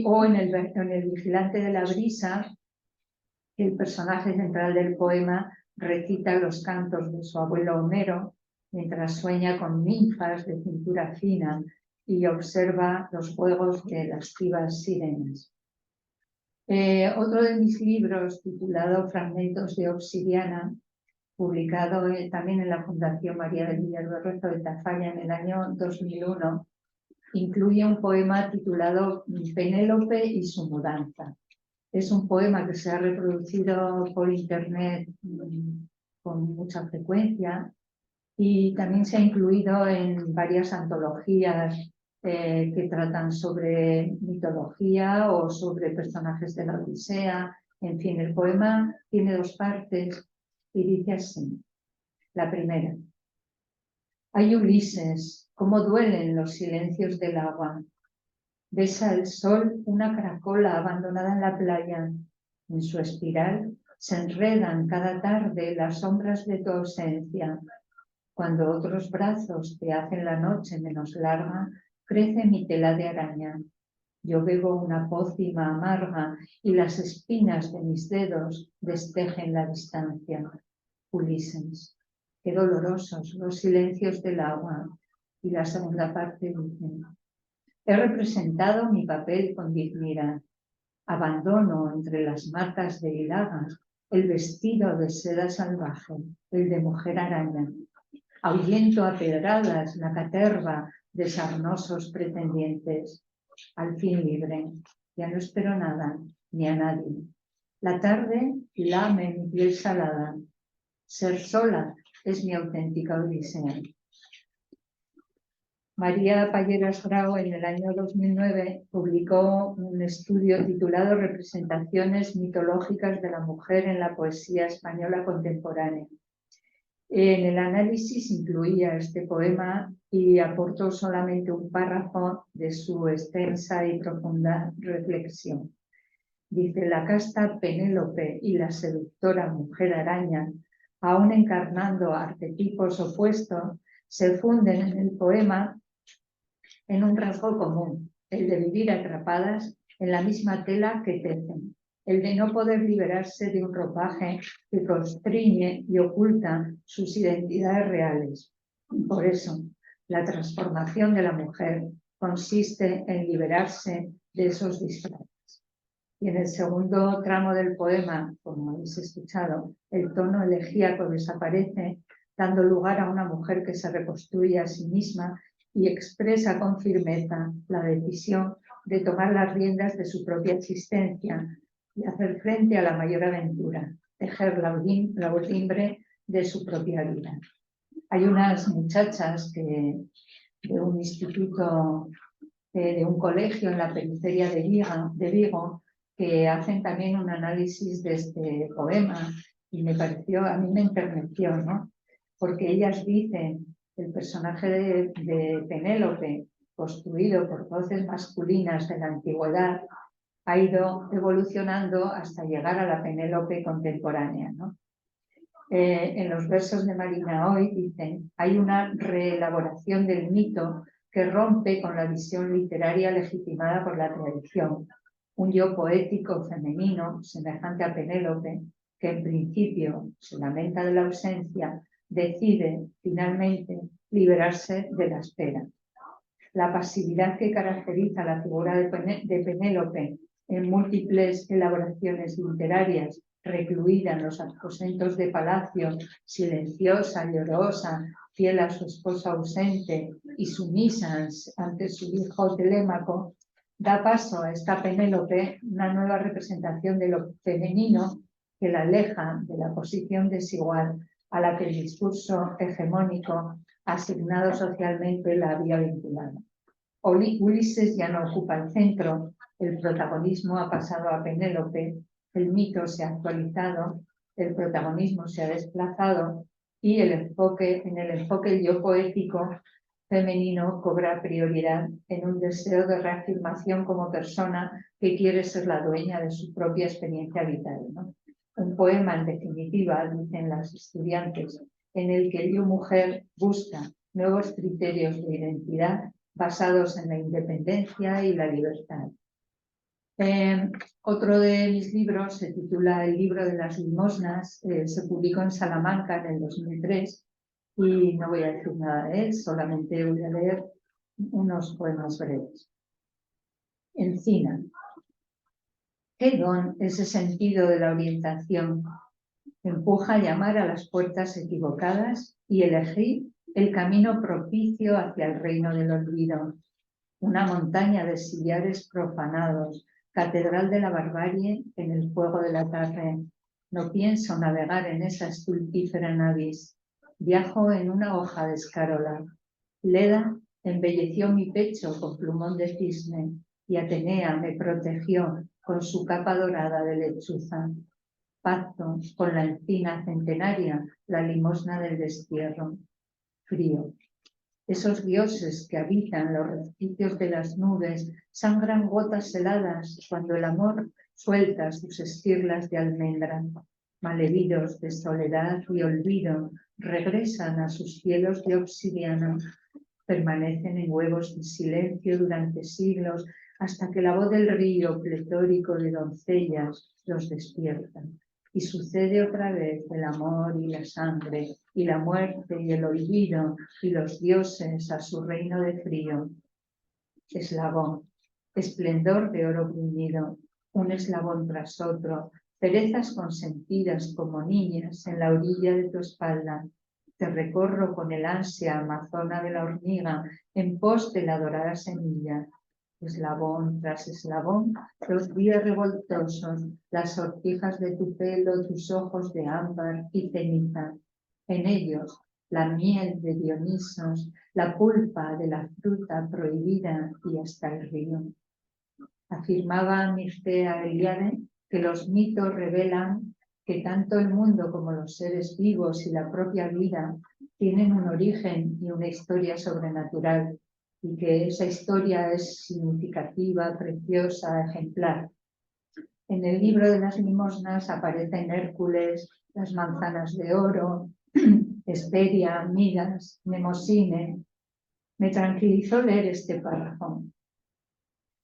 o en el vigilante de la brisa, el personaje central del poema recita los cantos de su abuelo Homero mientras sueña con ninfas de cintura fina y observa los juegos de lascivas sirenas. Otro de mis libros, titulado Fragmentos de Obsidiana, publicado también en la Fundación María del Villarrezo de Tafalla en el año 2001, incluye un poema titulado Penélope y su mudanza. Es un poema que se ha reproducido por internet con mucha frecuencia y también se ha incluido en varias antologías que tratan sobre mitología o sobre personajes de la Odisea. En fin, el poema tiene dos partes y dice así. La primera. Ay, Ulises, cómo duelen los silencios del agua. Besa el sol una caracola abandonada en la playa. En su espiral se enredan cada tarde las sombras de tu ausencia. Cuando otros brazos te hacen la noche menos larga, crece mi tela de araña. Yo bebo una pócima amarga y las espinas de mis dedos destejen la distancia. Ulises, qué dolorosos los silencios del agua. Y la segunda parte dice: he representado mi papel con dignidad. Abandono entre las marcas de hilagas el vestido de seda salvaje, el de mujer araña. Ahuyento a pedradas la caterva de sarnosos pretendientes. Al fin libre, ya no espero nada, ni a nadie. La tarde lame mi piel salada. Ser sola es mi auténtica odisea. María Palleras Grau en el año 2009 publicó un estudio titulado Representaciones mitológicas de la mujer en la poesía española contemporánea. En el análisis incluía este poema y aportó solamente un párrafo de su extensa y profunda reflexión. Dice: la casta Penélope y la seductora mujer araña, aún encarnando arquetipos opuestos, se funden en el poema en un rasgo común, el de vivir atrapadas en la misma tela que tecen, el de no poder liberarse de un ropaje que constriñe y oculta sus identidades reales. Por eso, la transformación de la mujer consiste en liberarse de esos disfraces. Y en el segundo tramo del poema, como habéis escuchado, el tono elegíaco desaparece, dando lugar a una mujer que se reconstruye a sí misma y expresa con firmeza la decisión de tomar las riendas de su propia existencia y hacer frente a la mayor aventura, tejer la urdimbre de su propia vida. Hay unas muchachas de un instituto, de un colegio en la periferia de Vigo, que hacen también un análisis de este poema y a mí me enterneció, ¿no? Porque ellas dicen: el personaje de Penélope, construido por voces masculinas de la antigüedad, ha ido evolucionando hasta llegar a la Penélope contemporánea, ¿no? En los versos de Marina Hoy dicen: hay una reelaboración del mito que rompe con la visión literaria legitimada por la tradición. Un yo poético femenino, semejante a Penélope, que en principio se lamenta de la ausencia, decide finalmente liberarse de la espera. La pasividad que caracteriza la figura de Penélope en múltiples elaboraciones literarias, recluida en los aposentos de palacio, silenciosa, llorosa, fiel a su esposo ausente y sumisa ante su hijo Telémaco, da paso a esta Penélope una nueva representación de lo femenino que la aleja de la posición desigual a la que el discurso hegemónico asignado socialmente la había vinculado. Ulises ya no ocupa el centro, el protagonismo ha pasado a Penélope, el mito se ha actualizado, el protagonismo se ha desplazado y en el enfoque el yo poético femenino cobra prioridad en un deseo de reafirmación como persona que quiere ser la dueña de su propia experiencia vital, ¿no? Un poema, en definitiva, dicen las estudiantes, en el que el yo mujer busca nuevos criterios de identidad basados en la independencia y la libertad. Otro de mis libros se titula El libro de las limosnas, se publicó en Salamanca en el 2003 y no voy a decir nada de él, solamente voy a leer unos poemas breves. Encina. ¿Qué don ese sentido de la orientación? Empuja a llamar a las puertas equivocadas y elegir el camino propicio hacia el reino del olvido. Una montaña de sillares profanados, catedral de la barbarie en el fuego de la tarde. No pienso navegar en esa estultífera navis. Viajo en una hoja de escarola. Leda embelleció mi pecho con plumón de cisne y Atenea me protegió con su capa dorada de lechuza. Pacto con la encina centenaria, la limosna del destierro. Frío. Esos dioses que habitan los resquicios de las nubes sangran gotas heladas cuando el amor suelta sus esquirlas de almendra. Malheridos de soledad y olvido, regresan a sus cielos de obsidiana. Permanecen en huevos de silencio durante siglos hasta que la voz del río pletórico de doncellas los despierta. Y sucede otra vez el amor y la sangre, y la muerte y el olvido, y los dioses a su reino de frío. Eslabón, esplendor de oro bruñido, un eslabón tras otro, perezas consentidas como niñas en la orilla de tu espalda. Te recorro con el ansia amazona de la hormiga en pos de la dorada semilla. Eslabón tras eslabón, los días revoltosos, las sortijas de tu pelo, tus ojos de ámbar y ceniza. En ellos, la miel de Dionisos, la pulpa de la fruta prohibida y hasta el río. Afirmaba Mircea Eliade que los mitos revelan que tanto el mundo como los seres vivos y la propia vida tienen un origen y una historia sobrenatural, y que esa historia es significativa, preciosa, ejemplar. En el libro de las limosnas aparecen Hércules, las manzanas de oro, Hesperia, Midas, Mnemosine. Me tranquilizó leer este párrafo.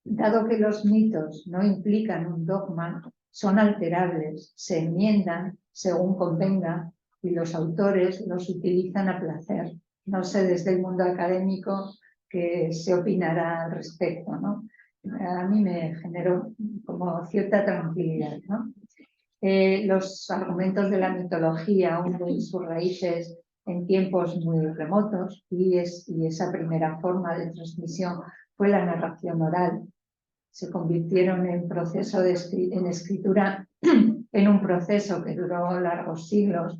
Dado que los mitos no implican un dogma, son alterables, se enmiendan según convenga y los autores los utilizan a placer. No sé desde el mundo académico qué se opinará al respecto, ¿no? A mí me generó como cierta tranquilidad, ¿no? Los argumentos de la mitología hunden sus raíces en tiempos muy remotos y esa primera forma de transmisión fue la narración oral. Se convirtieron en escritura en un proceso que duró largos siglos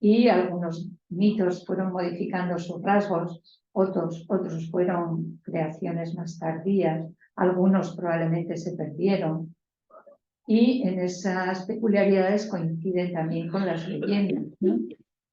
y algunos mitos fueron modificando sus rasgos, otros fueron creaciones más tardías, algunos probablemente se perdieron. Y en esas peculiaridades coinciden también con las leyendas, ¿no?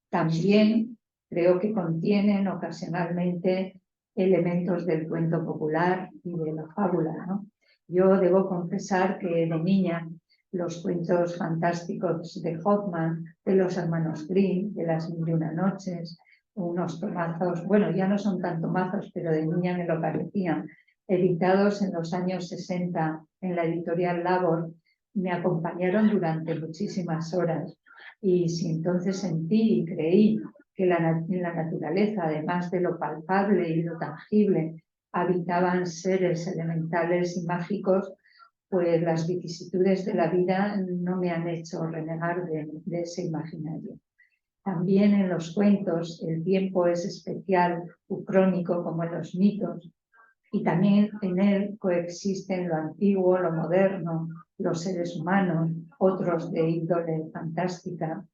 También creo que contienen ocasionalmente elementos del cuento popular y de la fábula, ¿no? Yo debo confesar que de niña los cuentos fantásticos de Hoffmann, de los hermanos Grimm, de las 1001 noches, unos tomazos, bueno, ya no son tan tomazos, pero de niña me lo parecían, editados en los años 60 en la editorial Labor, me acompañaron durante muchísimas horas. Y si entonces sentí y creí que en la naturaleza, además de lo palpable y lo tangible, habitaban seres elementales y mágicos, pues las vicisitudes de la vida no me han hecho renegar de ese imaginario. También en los cuentos el tiempo es especial, ucrónico, como en los mitos. y también en él coexisten lo antiguo, lo moderno, los seres humanos, otros de índole fantástica.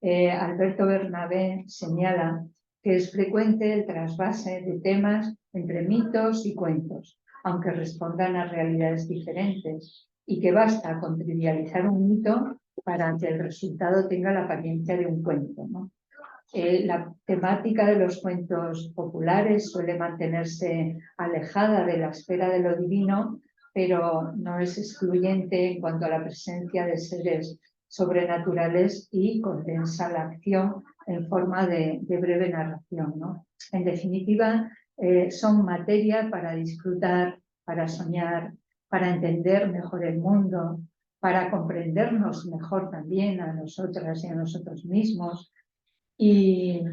Alberto Bernabé señala que es frecuente el trasvase de temas entre mitos y cuentos, aunque respondan a realidades diferentes, y que basta con trivializar un mito para que el resultado tenga la apariencia de un cuento, ¿no? La temática de los cuentos populares suele mantenerse alejada de la esfera de lo divino, pero no es excluyente en cuanto a la presencia de seres sobrenaturales y condensa la acción en forma de breve narración, ¿no? En definitiva, son materia para disfrutar, para soñar, para entender mejor el mundo, para comprendernos mejor también a nosotras y a nosotros mismos. Y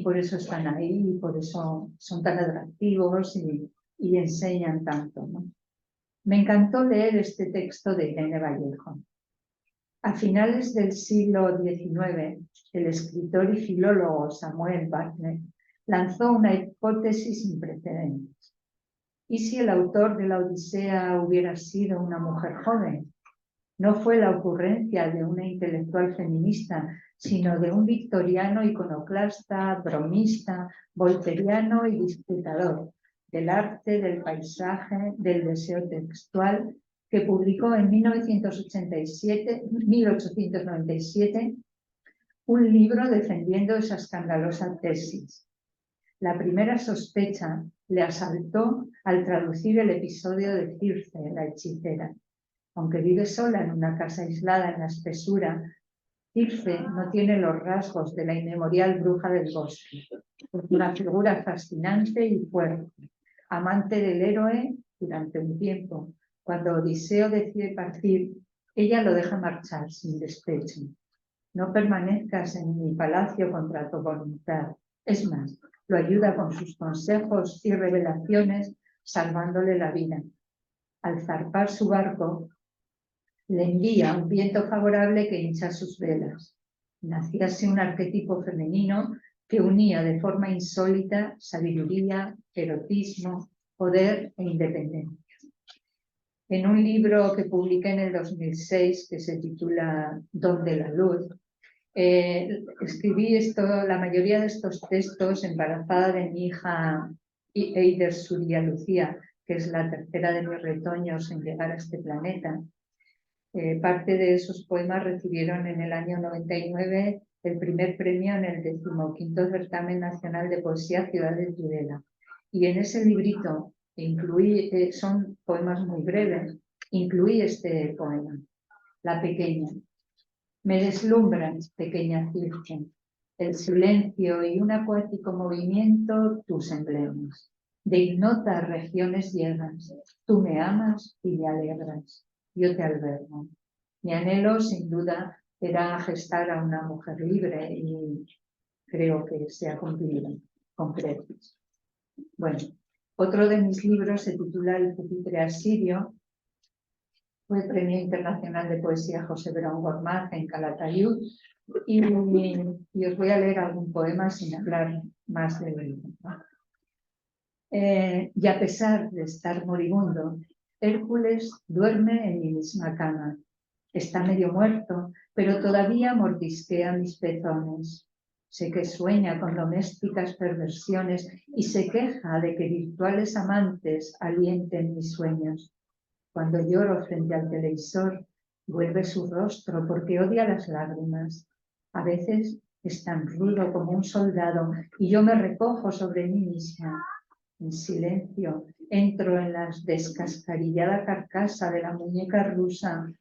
por eso están ahí, y por eso son tan atractivos y enseñan tanto, ¿no? Me encantó leer este texto de Irene Vallejo. A finales del siglo XIX, el escritor y filólogo Samuel Butler lanzó una hipótesis sin precedentes. ¿Y si el autor de la Odisea hubiera sido una mujer joven? No fue la ocurrencia de una intelectual feminista, sino de un victoriano iconoclasta, bromista, volteriano y disputador del arte, del paisaje, del deseo textual, que publicó en 1897 un libro defendiendo esa escandalosa tesis. La primera sospecha le asaltó al traducir el episodio de Circe, la hechicera. Aunque vive sola en una casa aislada en la espesura, Circe no tiene los rasgos de la inmemorial bruja del bosque. Es una figura fascinante y fuerte, amante del héroe durante un tiempo. Cuando Odiseo decide partir, ella lo deja marchar sin despecho. No permanezcas en mi palacio contra tu voluntad. Es más, lo ayuda con sus consejos y revelaciones, salvándole la vida. Al zarpar su barco, le envía un viento favorable que hincha sus velas. Nacía así un arquetipo femenino que unía de forma insólita sabiduría, erotismo, poder e independencia. En un libro que publiqué en el 2006, que se titula Don de la Luz, escribí la mayoría de estos textos embarazada de mi hija Eider Suria Lucía, que es la tercera de mis retoños en llegar a este planeta. Parte de esos poemas recibieron en el año 99 el primer premio en el 15º Certamen Nacional de Poesía Ciudad de Tudela. Y en ese librito incluí, son poemas muy breves, incluí este poema, La pequeña. Me deslumbras, pequeña Circe, el silencio y un acuático movimiento, tus emblemas. De ignotas regiones llegas, tú me amas y me alegras. Yo te albergo. Mi anhelo, sin duda, era gestar a una mujer libre y creo que se ha cumplido con creces. Bueno, otro de mis libros se titula El pupitre asirio. Fue Premio Internacional de Poesía José Verón Gormaz en Calatayud y os voy a leer algún poema sin hablar más del libro, ¿no? Y a pesar de estar moribundo, Hércules duerme en mi misma cama. Está medio muerto, pero todavía mordisquea mis pezones. Sé que sueña con domésticas perversiones y se queja de que virtuales amantes alienten mis sueños. Cuando lloro frente al televisor, vuelve su rostro porque odia las lágrimas. A veces es tan rudo como un soldado y yo me recojo sobre mí misma. En silencio, entro en la descascarillada carcasa de la muñeca rusa.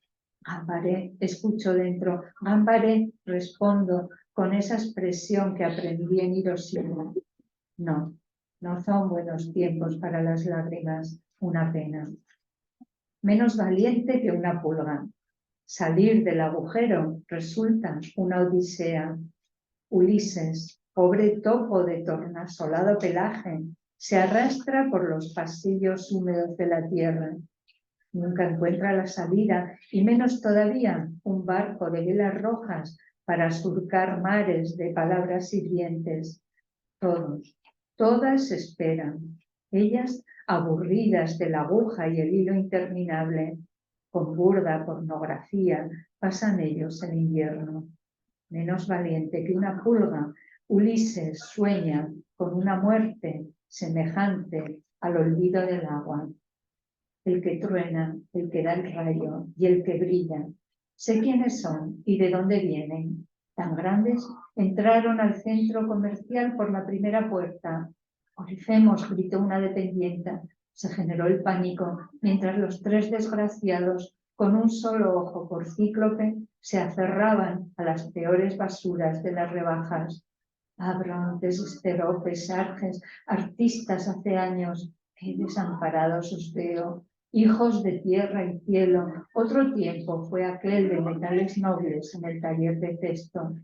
Gambaré, escucho dentro. Gambaré, respondo con esa expresión que aprendí en Hiroshima. No, no son buenos tiempos para las lágrimas, una pena. Menos valiente que una pulga. Salir del agujero resulta una odisea. Ulises, pobre topo de tornasolado pelaje, se arrastra por los pasillos húmedos de la tierra. Nunca encuentra la salida, y menos todavía un barco de velas rojas para surcar mares de palabras hirientes. Todos, todas esperan. Ellas, aburridas de la aguja y el hilo interminable, con burda pornografía, pasan ellos el invierno. Menos valiente que una pulga, Ulises sueña con una muerte semejante al olvido del agua. El que truena, el que da el rayo y el que brilla. Sé quiénes son y de dónde vienen. Tan grandes, entraron al centro comercial por la primera puerta. Oricemos, gritó una dependienta. Se generó el pánico, mientras los tres desgraciados, con un solo ojo por cíclope, se aferraban a las peores basuras de las rebajas. Abrontes, esteropes, sarges, artistas hace años, qué desamparados os veo. Hijos de tierra y cielo, otro tiempo fue aquel de metales nobles en el taller de Festo.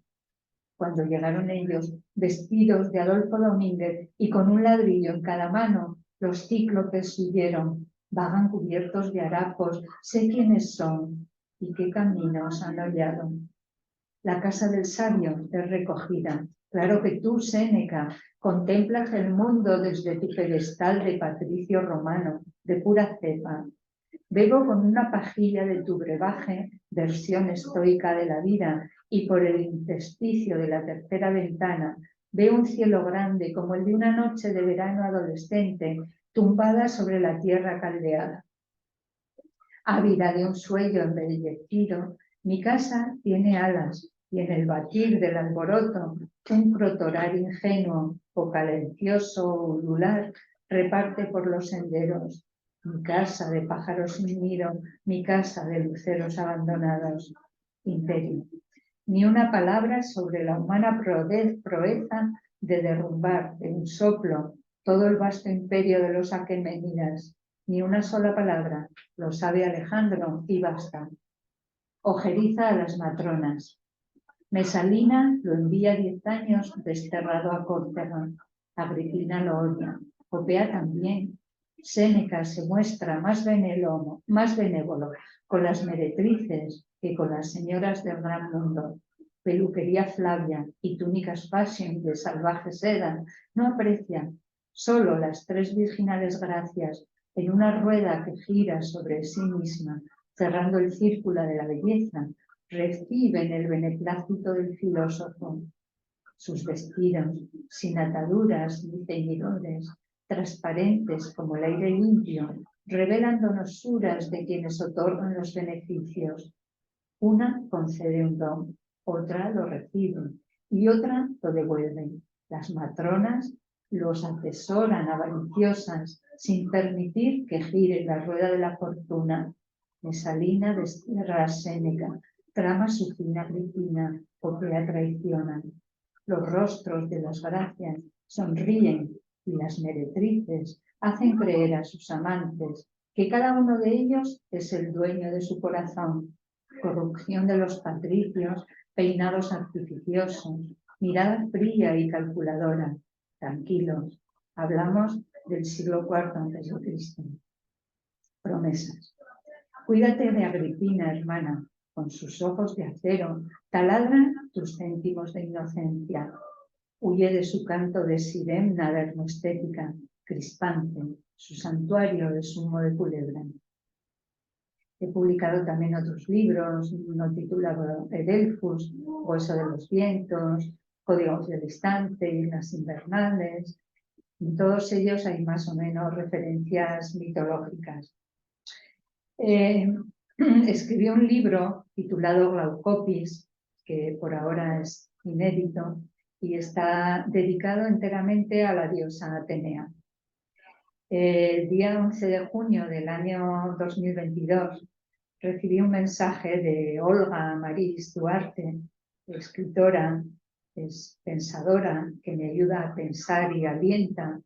Cuando llegaron ellos, vestidos de Adolfo Domínguez y con un ladrillo en cada mano, los cíclopes huyeron, vagan cubiertos de harapos, sé quiénes son y qué caminos han hollado. La casa del sabio es recogida. Claro que tú, Séneca, contemplas el mundo desde tu pedestal de patricio romano, de pura cepa. Bebo con una pajilla de tu brebaje, versión estoica de la vida, y por el intersticio de la tercera ventana veo un cielo grande como el de una noche de verano adolescente, tumbada sobre la tierra caldeada. Ávida de un sueño embellecido, mi casa tiene alas, y en el batir del alboroto un crotorar ingenuo o calencioso ulular reparte por los senderos. Mi casa de pájaros sin nido, mi casa de luceros abandonados. Imperio. Ni una palabra sobre la humana proeza de derrumbar de un soplo todo el vasto imperio de los aqueménidas. Ni una sola palabra, lo sabe Alejandro y basta. Ojeriza a las matronas. Mesalina lo envía 10 años desterrado a Córcega. Agripina lo odia. Popea también. Séneca se muestra más benévolo con las meretrices que con las señoras del gran mundo. Peluquería Flavia y túnicas fashion de salvaje seda no aprecian solo las 3 virginales gracias en una rueda que gira sobre sí misma, cerrando el círculo de la belleza, reciben el beneplácito del filósofo. Sus vestidos, sin ataduras ni ceñidores, transparentes como el aire limpio, revelan donosuras de quienes otorgan los beneficios. Una concede un don, otra lo recibe y otra lo devuelve. Las matronas los atesoran avariciosas sin permitir que gire la rueda de la fortuna. Mesalina destierra a Séneca, trama su fin Agripina, Popea traiciona. Los rostros de las gracias sonríen y las meretrices hacen creer a sus amantes que cada uno de ellos es el dueño de su corazón. Corrupción de los patricios, peinados artificiosos, mirada fría y calculadora. Tranquilos, hablamos del siglo IV a.C. Promesas. Cuídate de Agripina, hermana, con sus ojos de acero, taladran tus céntimos de inocencia. Huye de su canto de sirena dermoestética, crispante, su santuario es humo de culebra. He publicado también otros libros, uno titulado Edelfus, Hueso de los vientos, Códigos del instante, Islas invernales. En todos ellos hay más o menos referencias mitológicas. Escribió un libro titulado Glaucopis, que por ahora es inédito, y está dedicado enteramente a la diosa Atenea. El día 11 de junio del año 2022 recibí un mensaje de Olga Maris Duarte, escritora, es pensadora, que me ayuda a pensar y alienta.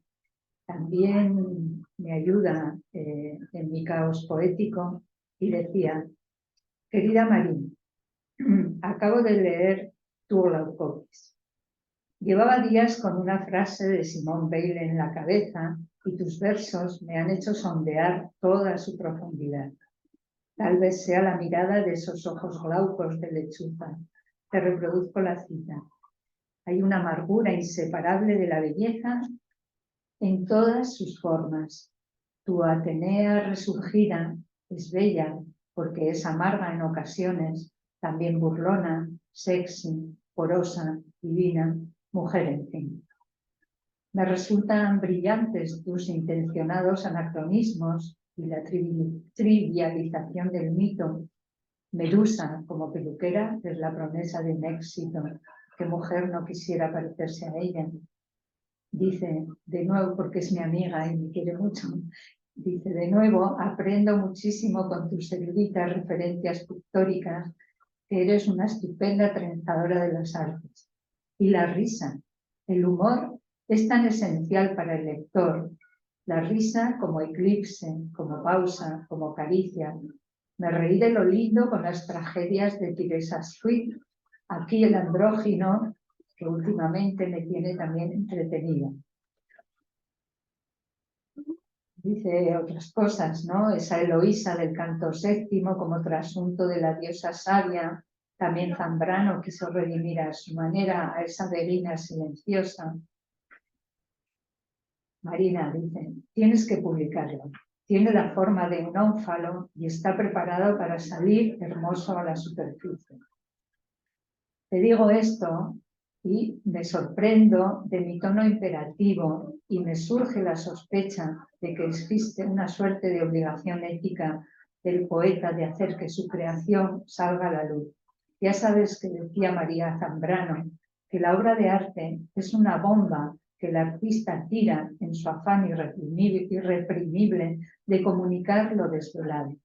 También me ayuda en mi caos poético y decía: querida Marín, acabo de leer tu Glaucopis. Llevaba días con una frase de Simone Weil en la cabeza y tus versos me han hecho sondear toda su profundidad. Tal vez sea la mirada de esos ojos glaucos de lechuza. Te reproduzco la cita. Hay una amargura inseparable de la belleza en todas sus formas. Tu Atenea resurgida es bella porque es amarga en ocasiones, también burlona, sexy, porosa, divina, mujer en fin. Me resultan brillantes tus intencionados anacronismos y la trivialización del mito. Medusa, como peluquera, es la promesa de un éxito. ¿Qué mujer no quisiera parecerse a ella? Dice, de nuevo, porque es mi amiga y me quiere mucho, dice, de nuevo, aprendo muchísimo con tus eruditas referencias pictóricas, que eres una estupenda trenzadora de las artes. Y la risa, el humor, es tan esencial para el lector. La risa como eclipse, como pausa, como caricia. Me reí de lo lindo con las tragedias de Teresa Swift. Aquí el andrógino, que últimamente me tiene también entretenida. Dice otras cosas, ¿no? Esa Eloísa del canto séptimo como trasunto de la diosa sabia. También Zambrano quiso redimir a su manera a esa Verina silenciosa. Marina dice, tienes que publicarlo. Tiene la forma de un ónfalo y está preparado para salir hermoso a la superficie. Te digo esto y me sorprendo de mi tono imperativo y me surge la sospecha de que existe una suerte de obligación ética del poeta de hacer que su creación salga a la luz. Ya sabes que decía María Zambrano que la obra de arte es una bomba que el artista tira en su afán irreprimible de comunicar lo desvelado.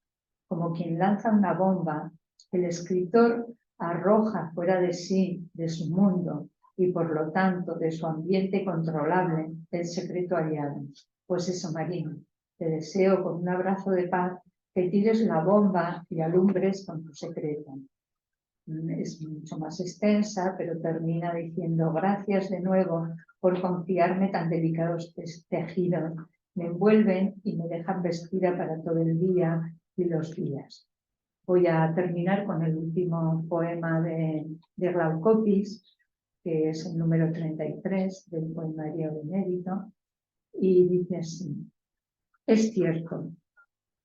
Como quien lanza una bomba, el escritor arroja fuera de sí, de su mundo, y por lo tanto de su ambiente controlable, el secreto aliado. Pues eso, Marina, te deseo con un abrazo de paz que tires la bomba y alumbres con tu secreto. Es mucho más extensa, pero termina diciendo gracias de nuevo por confiarme tan delicados tejidos. Me envuelven y me dejan vestida para todo el día y los días. Voy a terminar con el último poema de Glaucopis, que es el número 33 del poemario inédito, y dice así: es cierto,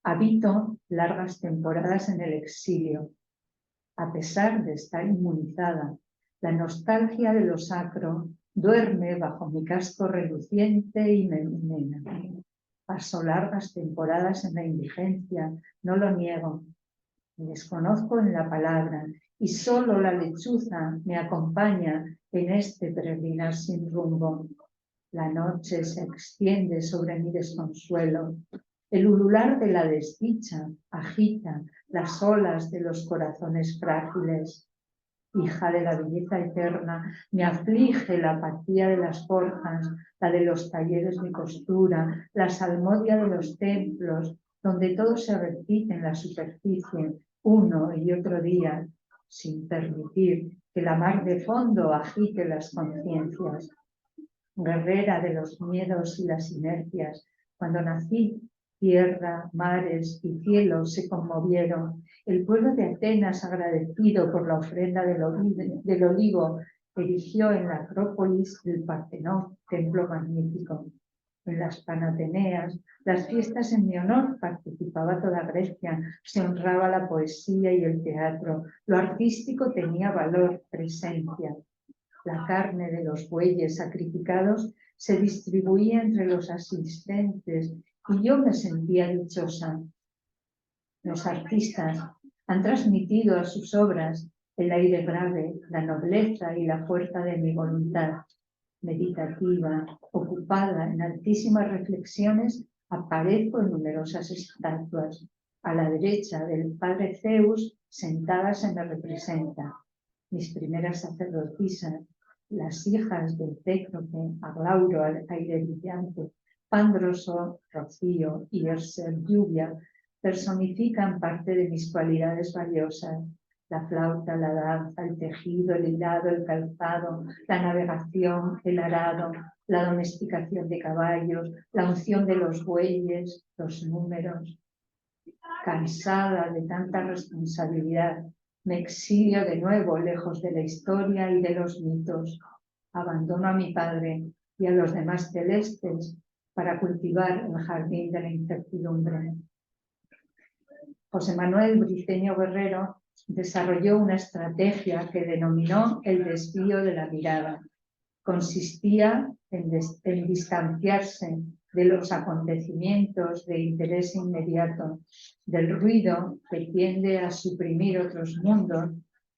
habito largas temporadas en el exilio, a pesar de estar inmunizada. La nostalgia de lo sacro duerme bajo mi casco reluciente y me envenena. Paso largas temporadas en la indigencia, no lo niego. Me desconozco en la palabra y solo la lechuza me acompaña en este peregrinar sin rumbo. La noche se extiende sobre mi desconsuelo. El ulular de la desdicha agita las olas de los corazones frágiles. Hija de la belleza eterna, me aflige la apatía de las forjas, la de los talleres de costura, la salmodia de los templos, donde todo se repite en la superficie, uno y otro día, sin permitir que la mar de fondo agite las conciencias. Guerrera de los miedos y las inercias, cuando nací, tierra, mares y cielos se conmovieron. El pueblo de Atenas, agradecido por la ofrenda del olivo, erigió en la Acrópolis el Partenón, templo magnífico. En las Panateneas, las fiestas en mi honor, participaba toda Grecia, se honraba la poesía y el teatro, lo artístico tenía valor, presencia. La carne de los bueyes sacrificados se distribuía entre los asistentes y yo me sentía dichosa. Los artistas han transmitido a sus obras el aire grave, la nobleza y la fuerza de mi voluntad. Meditativa, ocupada en altísimas reflexiones, aparezco en numerosas estatuas. A la derecha del padre Zeus, sentada, se me representa. Mis primeras sacerdotisas, las hijas del Cécrope, Aglauro, aire brillante, Pandroso, rocío, y Erser, lluvia, personifican parte de mis cualidades valiosas. La flauta, la danza, el tejido, el hilado, el calzado, la navegación, el arado, la domesticación de caballos, la unción de los bueyes, los números. Cansada de tanta responsabilidad, me exilio de nuevo lejos de la historia y de los mitos. Abandono a mi padre y a los demás celestes para cultivar el jardín de la incertidumbre. José Manuel Briceño Guerrero desarrolló una estrategia que denominó el desvío de la mirada. Consistía en distanciarse de los acontecimientos de interés inmediato, del ruido que tiende a suprimir otros mundos,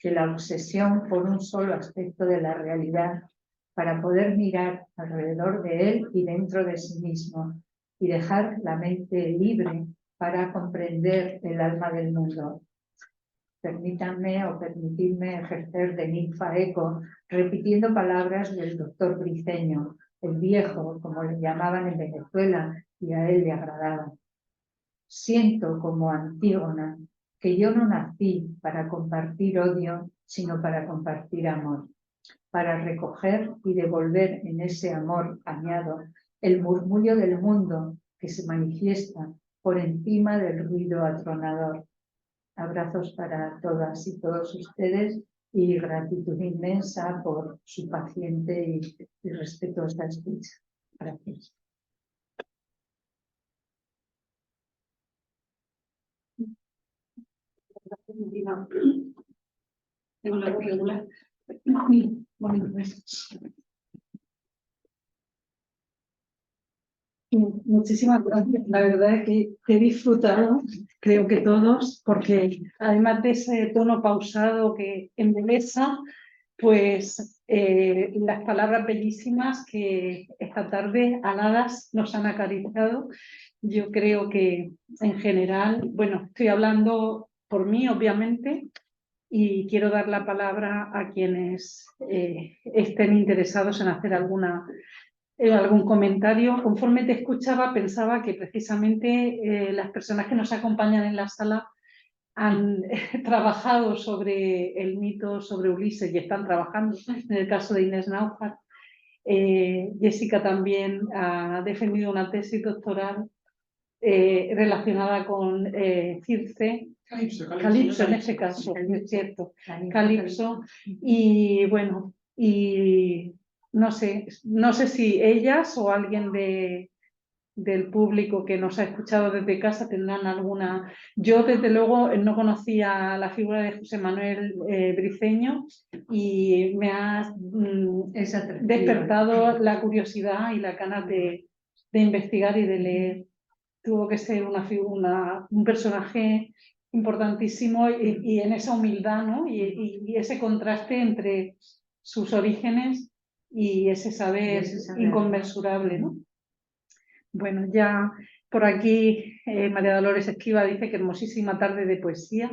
de la obsesión por un solo aspecto de la realidad, para poder mirar alrededor de él y dentro de sí mismo, y dejar la mente libre para comprender el alma del mundo. Permítanme o permitidme ejercer de ninfa eco, repitiendo palabras del doctor Briceño, el viejo, como le llamaban en Venezuela, y a él le agradaba. Siento como Antígona que yo no nací para compartir odio, sino para compartir amor, para recoger y devolver en ese amor añado el murmullo del mundo que se manifiesta por encima del ruido atronador. Abrazos para todas y todos ustedes y gratitud inmensa por su paciente y respetuosa escucha. Gracias. Tengo la voz regular. Muchísimas gracias. La verdad es que he disfrutado, creo que todos, porque además de ese tono pausado que embelesa, pues las palabras bellísimas que esta tarde aladas nos han acariciado. Yo creo que en general, bueno, estoy hablando por mí, obviamente, y quiero dar la palabra a quienes estén interesados en hacer algún comentario. Conforme te escuchaba, pensaba que precisamente las personas que nos acompañan en la sala han trabajado sobre el mito sobre Ulises y están trabajando en el caso de Inés Náujar. Jessica también ha defendido una tesis doctoral relacionada con Circe, Calipso en ese caso, es cierto, Calipso, y bueno, y no sé si ellas o alguien del público que nos ha escuchado desde casa tendrán alguna. Yo desde luego no conocía la figura de José Manuel Briceño y me ha despertado la curiosidad y la ganas de investigar y de leer. Tuvo que ser un personaje importantísimo y en esa humildad, ¿no? Y ese contraste entre sus orígenes y ese saber inconmensurable, ¿no? Bueno, ya por aquí María Dolores Esquiva dice que hermosísima tarde de poesía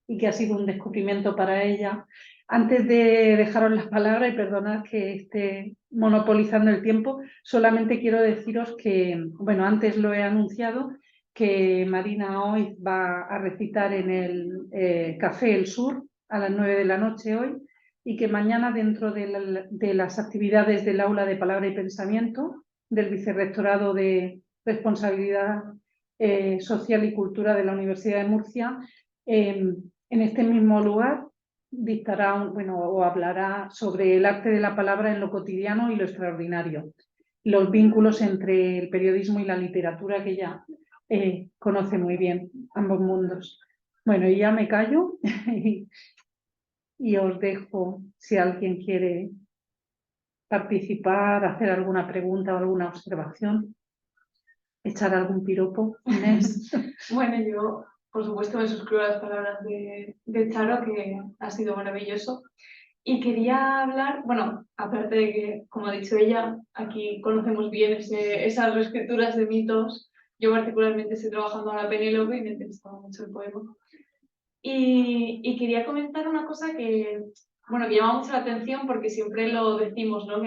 y que ha sido un descubrimiento para ella. Antes de dejaros las palabras y perdonad que esté monopolizando el tiempo, solamente quiero deciros que, bueno, antes lo he anunciado, que Marina hoy va a recitar en el Café El Sur a las 9 de la noche hoy y que mañana dentro de las actividades del Aula de Palabra y Pensamiento del Vicerrectorado de Responsabilidad Social y Cultura de la Universidad de Murcia, en este mismo lugar dictará o hablará sobre el arte de la palabra en lo cotidiano y lo extraordinario, los vínculos entre el periodismo y la literatura, que ella conoce muy bien, ambos mundos. Bueno, y ya me callo y os dejo si alguien quiere participar, hacer alguna pregunta o alguna observación, echar algún piropo. Inés. Bueno, yo por supuesto me suscribo a las palabras de Charo, que ha sido maravilloso. Y quería hablar, bueno, aparte de que, como ha dicho ella, aquí conocemos bien esas reescrituras de mitos. Yo particularmente estoy trabajando ahora Penélope y me interesaba mucho el poema. Y quería comentar una cosa que, bueno, que llama mucho la atención porque siempre lo decimos, ¿no?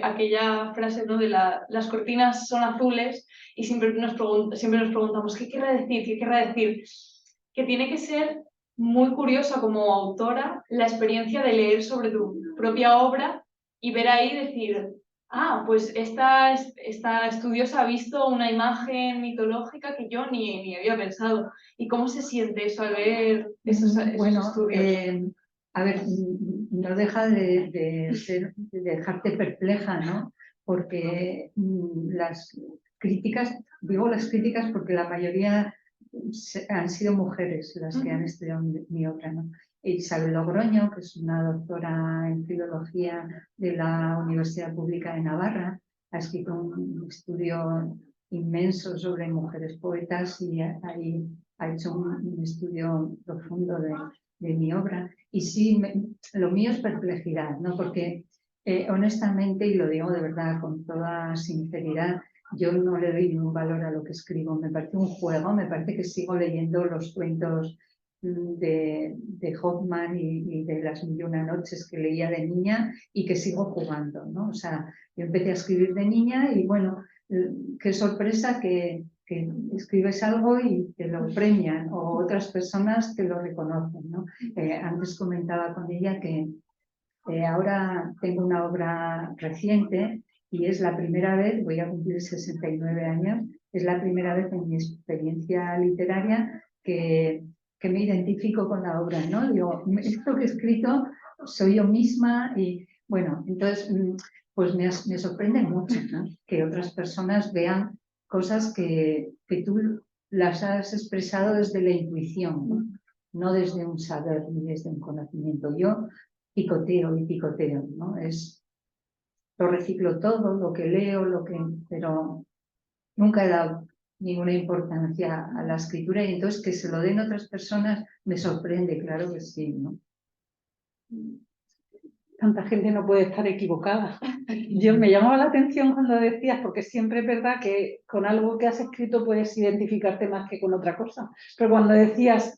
Aquella frase, ¿no? de las cortinas son azules y siempre nos preguntamos ¿qué querrá decir? ¿Qué querrá decir? Que tiene que ser muy curiosa como autora la experiencia de leer sobre tu propia obra y ver ahí y decir, ah, pues esta estudiosa ha visto una imagen mitológica que yo ni había pensado. ¿Y cómo se siente eso al ver esos estudios? A ver, no deja de dejarte perpleja, ¿no? Porque críticas, digo las críticas porque la mayoría han sido mujeres las que han estudiado mi obra, ¿no? Isabel Logroño, que es una doctora en filología de la Universidad Pública de Navarra, ha escrito un estudio inmenso sobre mujeres poetas y ahí ha hecho un estudio profundo de mi obra. Y sí, lo mío es perplejidad, ¿no? Porque honestamente, y lo digo de verdad con toda sinceridad, yo no le doy ningún valor a lo que escribo. Me parece un juego, me parece que sigo leyendo los cuentos de Hoffmann y de las Mil y una noches que leía de niña y que sigo jugando, ¿no? O sea, yo empecé a escribir de niña y bueno, qué sorpresa que escribes algo y te lo premian o otras personas te lo reconocen, ¿no? Antes comentaba con ella que ahora tengo una obra reciente y es la primera vez, voy a cumplir 69 años, es la primera vez en mi experiencia literaria que me identifico con la obra, ¿no? Digo, esto que he escrito soy yo misma y bueno, entonces pues me sorprende mucho, ¿no? Que otras personas vean cosas que tú las has expresado desde la intuición, ¿no? No desde un saber ni desde un conocimiento. Yo picoteo y picoteo, ¿no? Lo reciclo todo, lo que leo, pero nunca he dado ninguna importancia a la escritura y entonces que se lo den otras personas me sorprende, claro que sí, ¿no? Tanta gente no puede estar equivocada. Yo me llamaba la atención cuando decías, porque siempre es verdad que con algo que has escrito puedes identificarte más que con otra cosa. Pero cuando decías,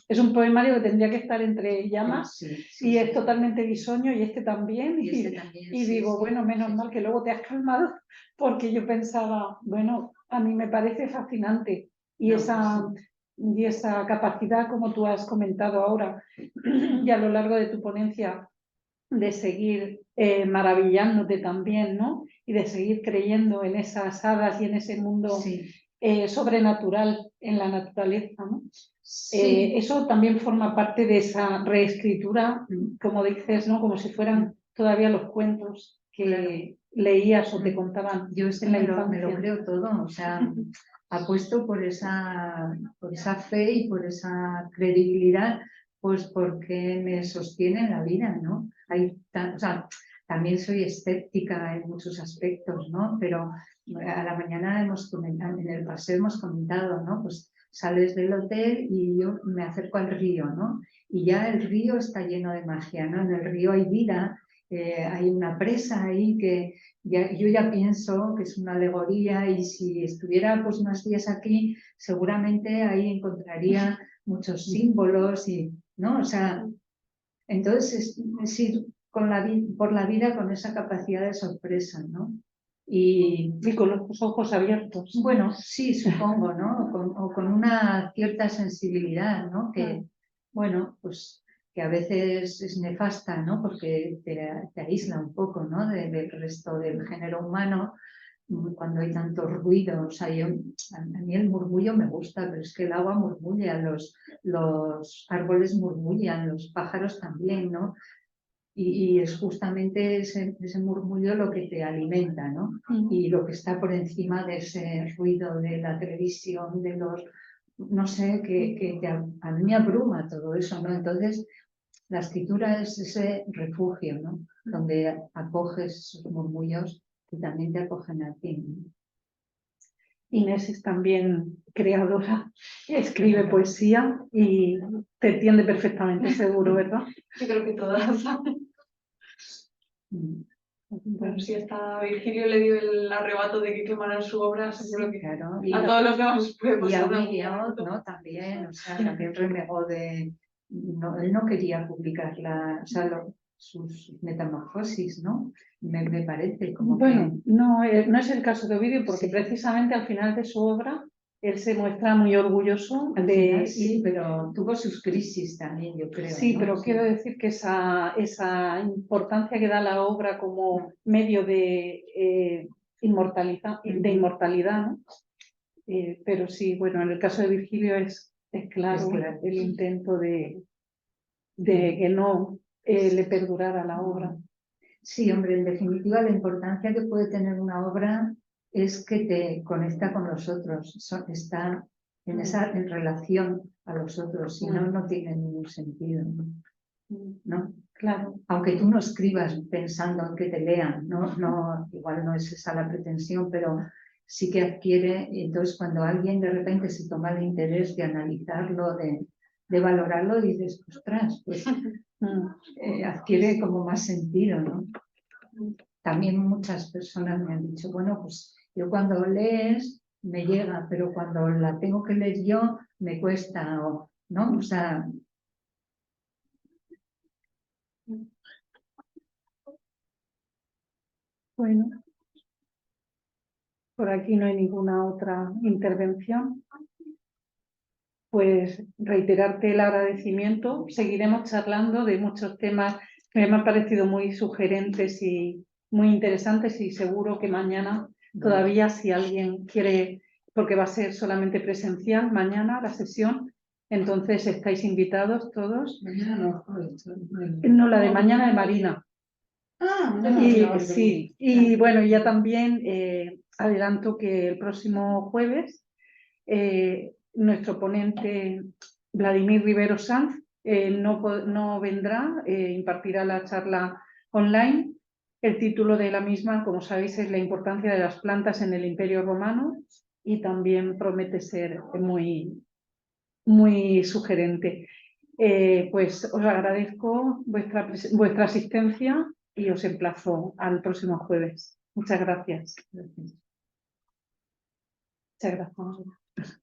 es un poemario que tendría que estar entre llamas y es totalmente bisoño y este también. Y digo, bueno, menos mal que luego te has calmado porque yo pensaba, bueno, a mí me parece fascinante y esa capacidad, como tú has comentado ahora, y a lo largo de tu ponencia, de seguir maravillándote también, ¿no? Y de seguir creyendo en esas hadas y en ese mundo sobrenatural, en la naturaleza, ¿no? Eso también forma parte de esa reescritura, como dices, ¿no? Como si fueran todavía los cuentos que leías o te contaban. Yo es que en la me infancia. lo creo todo, o sea, apuesto por esa fe y por esa credibilidad, pues porque me sostiene la vida, ¿no? O sea, también soy escéptica en muchos aspectos, ¿no? Pero a la mañana en el paseo hemos comentado, ¿no? Pues sales del hotel y yo me acerco al río, ¿no? Y ya el río está lleno de magia, ¿no? En el río hay vida, hay una presa ahí que yo ya pienso que es una alegoría y si estuviera pues unos días aquí, seguramente ahí encontraría muchos símbolos y, ¿no? O sea, entonces es ir por la vida con esa capacidad de sorpresa, ¿no? Y con los ojos abiertos. Bueno, sí, supongo, ¿no? O con una cierta sensibilidad, ¿no? Que, bueno, pues que a veces es nefasta, ¿no? Porque te aísla un poco, ¿no? Del resto del género humano cuando hay tanto ruido. O sea, a mí el murmullo me gusta, pero es que el agua murmulla, los árboles murmullan, los pájaros también, ¿no? Y es justamente ese murmullo lo que te alimenta, ¿no? Y lo que está por encima de ese ruido de la televisión, de los, no sé, a mí me abruma todo eso, ¿no? Entonces, la escritura es ese refugio, ¿no? Donde acoges esos murmullos que también te acogen a ti, ¿no? Inés es también creadora, escribe poesía y te entiende perfectamente, seguro, ¿verdad? Yo creo que todas. Mm. Bueno, si hasta Virgilio le dio el arrebato de que quemaran su obra, seguro que Claro, a todos los demás nos puede y pasar. a William, ¿no? También, o sea, también renegó no, él no quería publicar sus metamorfosis, ¿no? Me parece como bueno, no es el caso de Ovidio porque precisamente al final de su obra él se muestra muy orgulloso al de... final sí, pero tuvo sus crisis también, yo creo. Sí, ¿no? pero quiero decir que esa importancia que da la obra como medio de inmortalidad, ¿no? Pero sí, bueno, en el caso de Virgilio es claro, el intento de que no le perdurara la obra. Sí, hombre, en definitiva la importancia que puede tener una obra es que te conecta con los otros, está en relación a los otros, si no, no tiene ningún sentido, ¿no? Claro. Aunque tú no escribas pensando en que te lean, igual no es esa la pretensión, pero sí que adquiere, entonces cuando alguien de repente se toma el interés de analizarlo, de valorarlo, dices, ostras, pues adquiere como más sentido, ¿no? También muchas personas me han dicho, bueno, pues yo cuando lees me llega, pero cuando la tengo que leer yo me cuesta, ¿no? O sea, bueno, por aquí no hay ninguna otra intervención. Pues reiterarte el agradecimiento. Seguiremos charlando de muchos temas que me han parecido muy sugerentes y muy interesantes, y seguro que mañana todavía, si alguien quiere, porque va a ser solamente presencial mañana la sesión, entonces estáis invitados todos. Mañana no, No, la de mañana de Marina. Sí, y bueno, ya también adelanto que el próximo jueves nuestro ponente Vladimir Rivero Sanz no vendrá, impartirá la charla online. El título de la misma, como sabéis, es La importancia de las plantas en el Imperio Romano, y también promete ser muy, muy sugerente. Pues os agradezco vuestra asistencia y os emplazo al próximo jueves. Muchas gracias. Muchas gracias.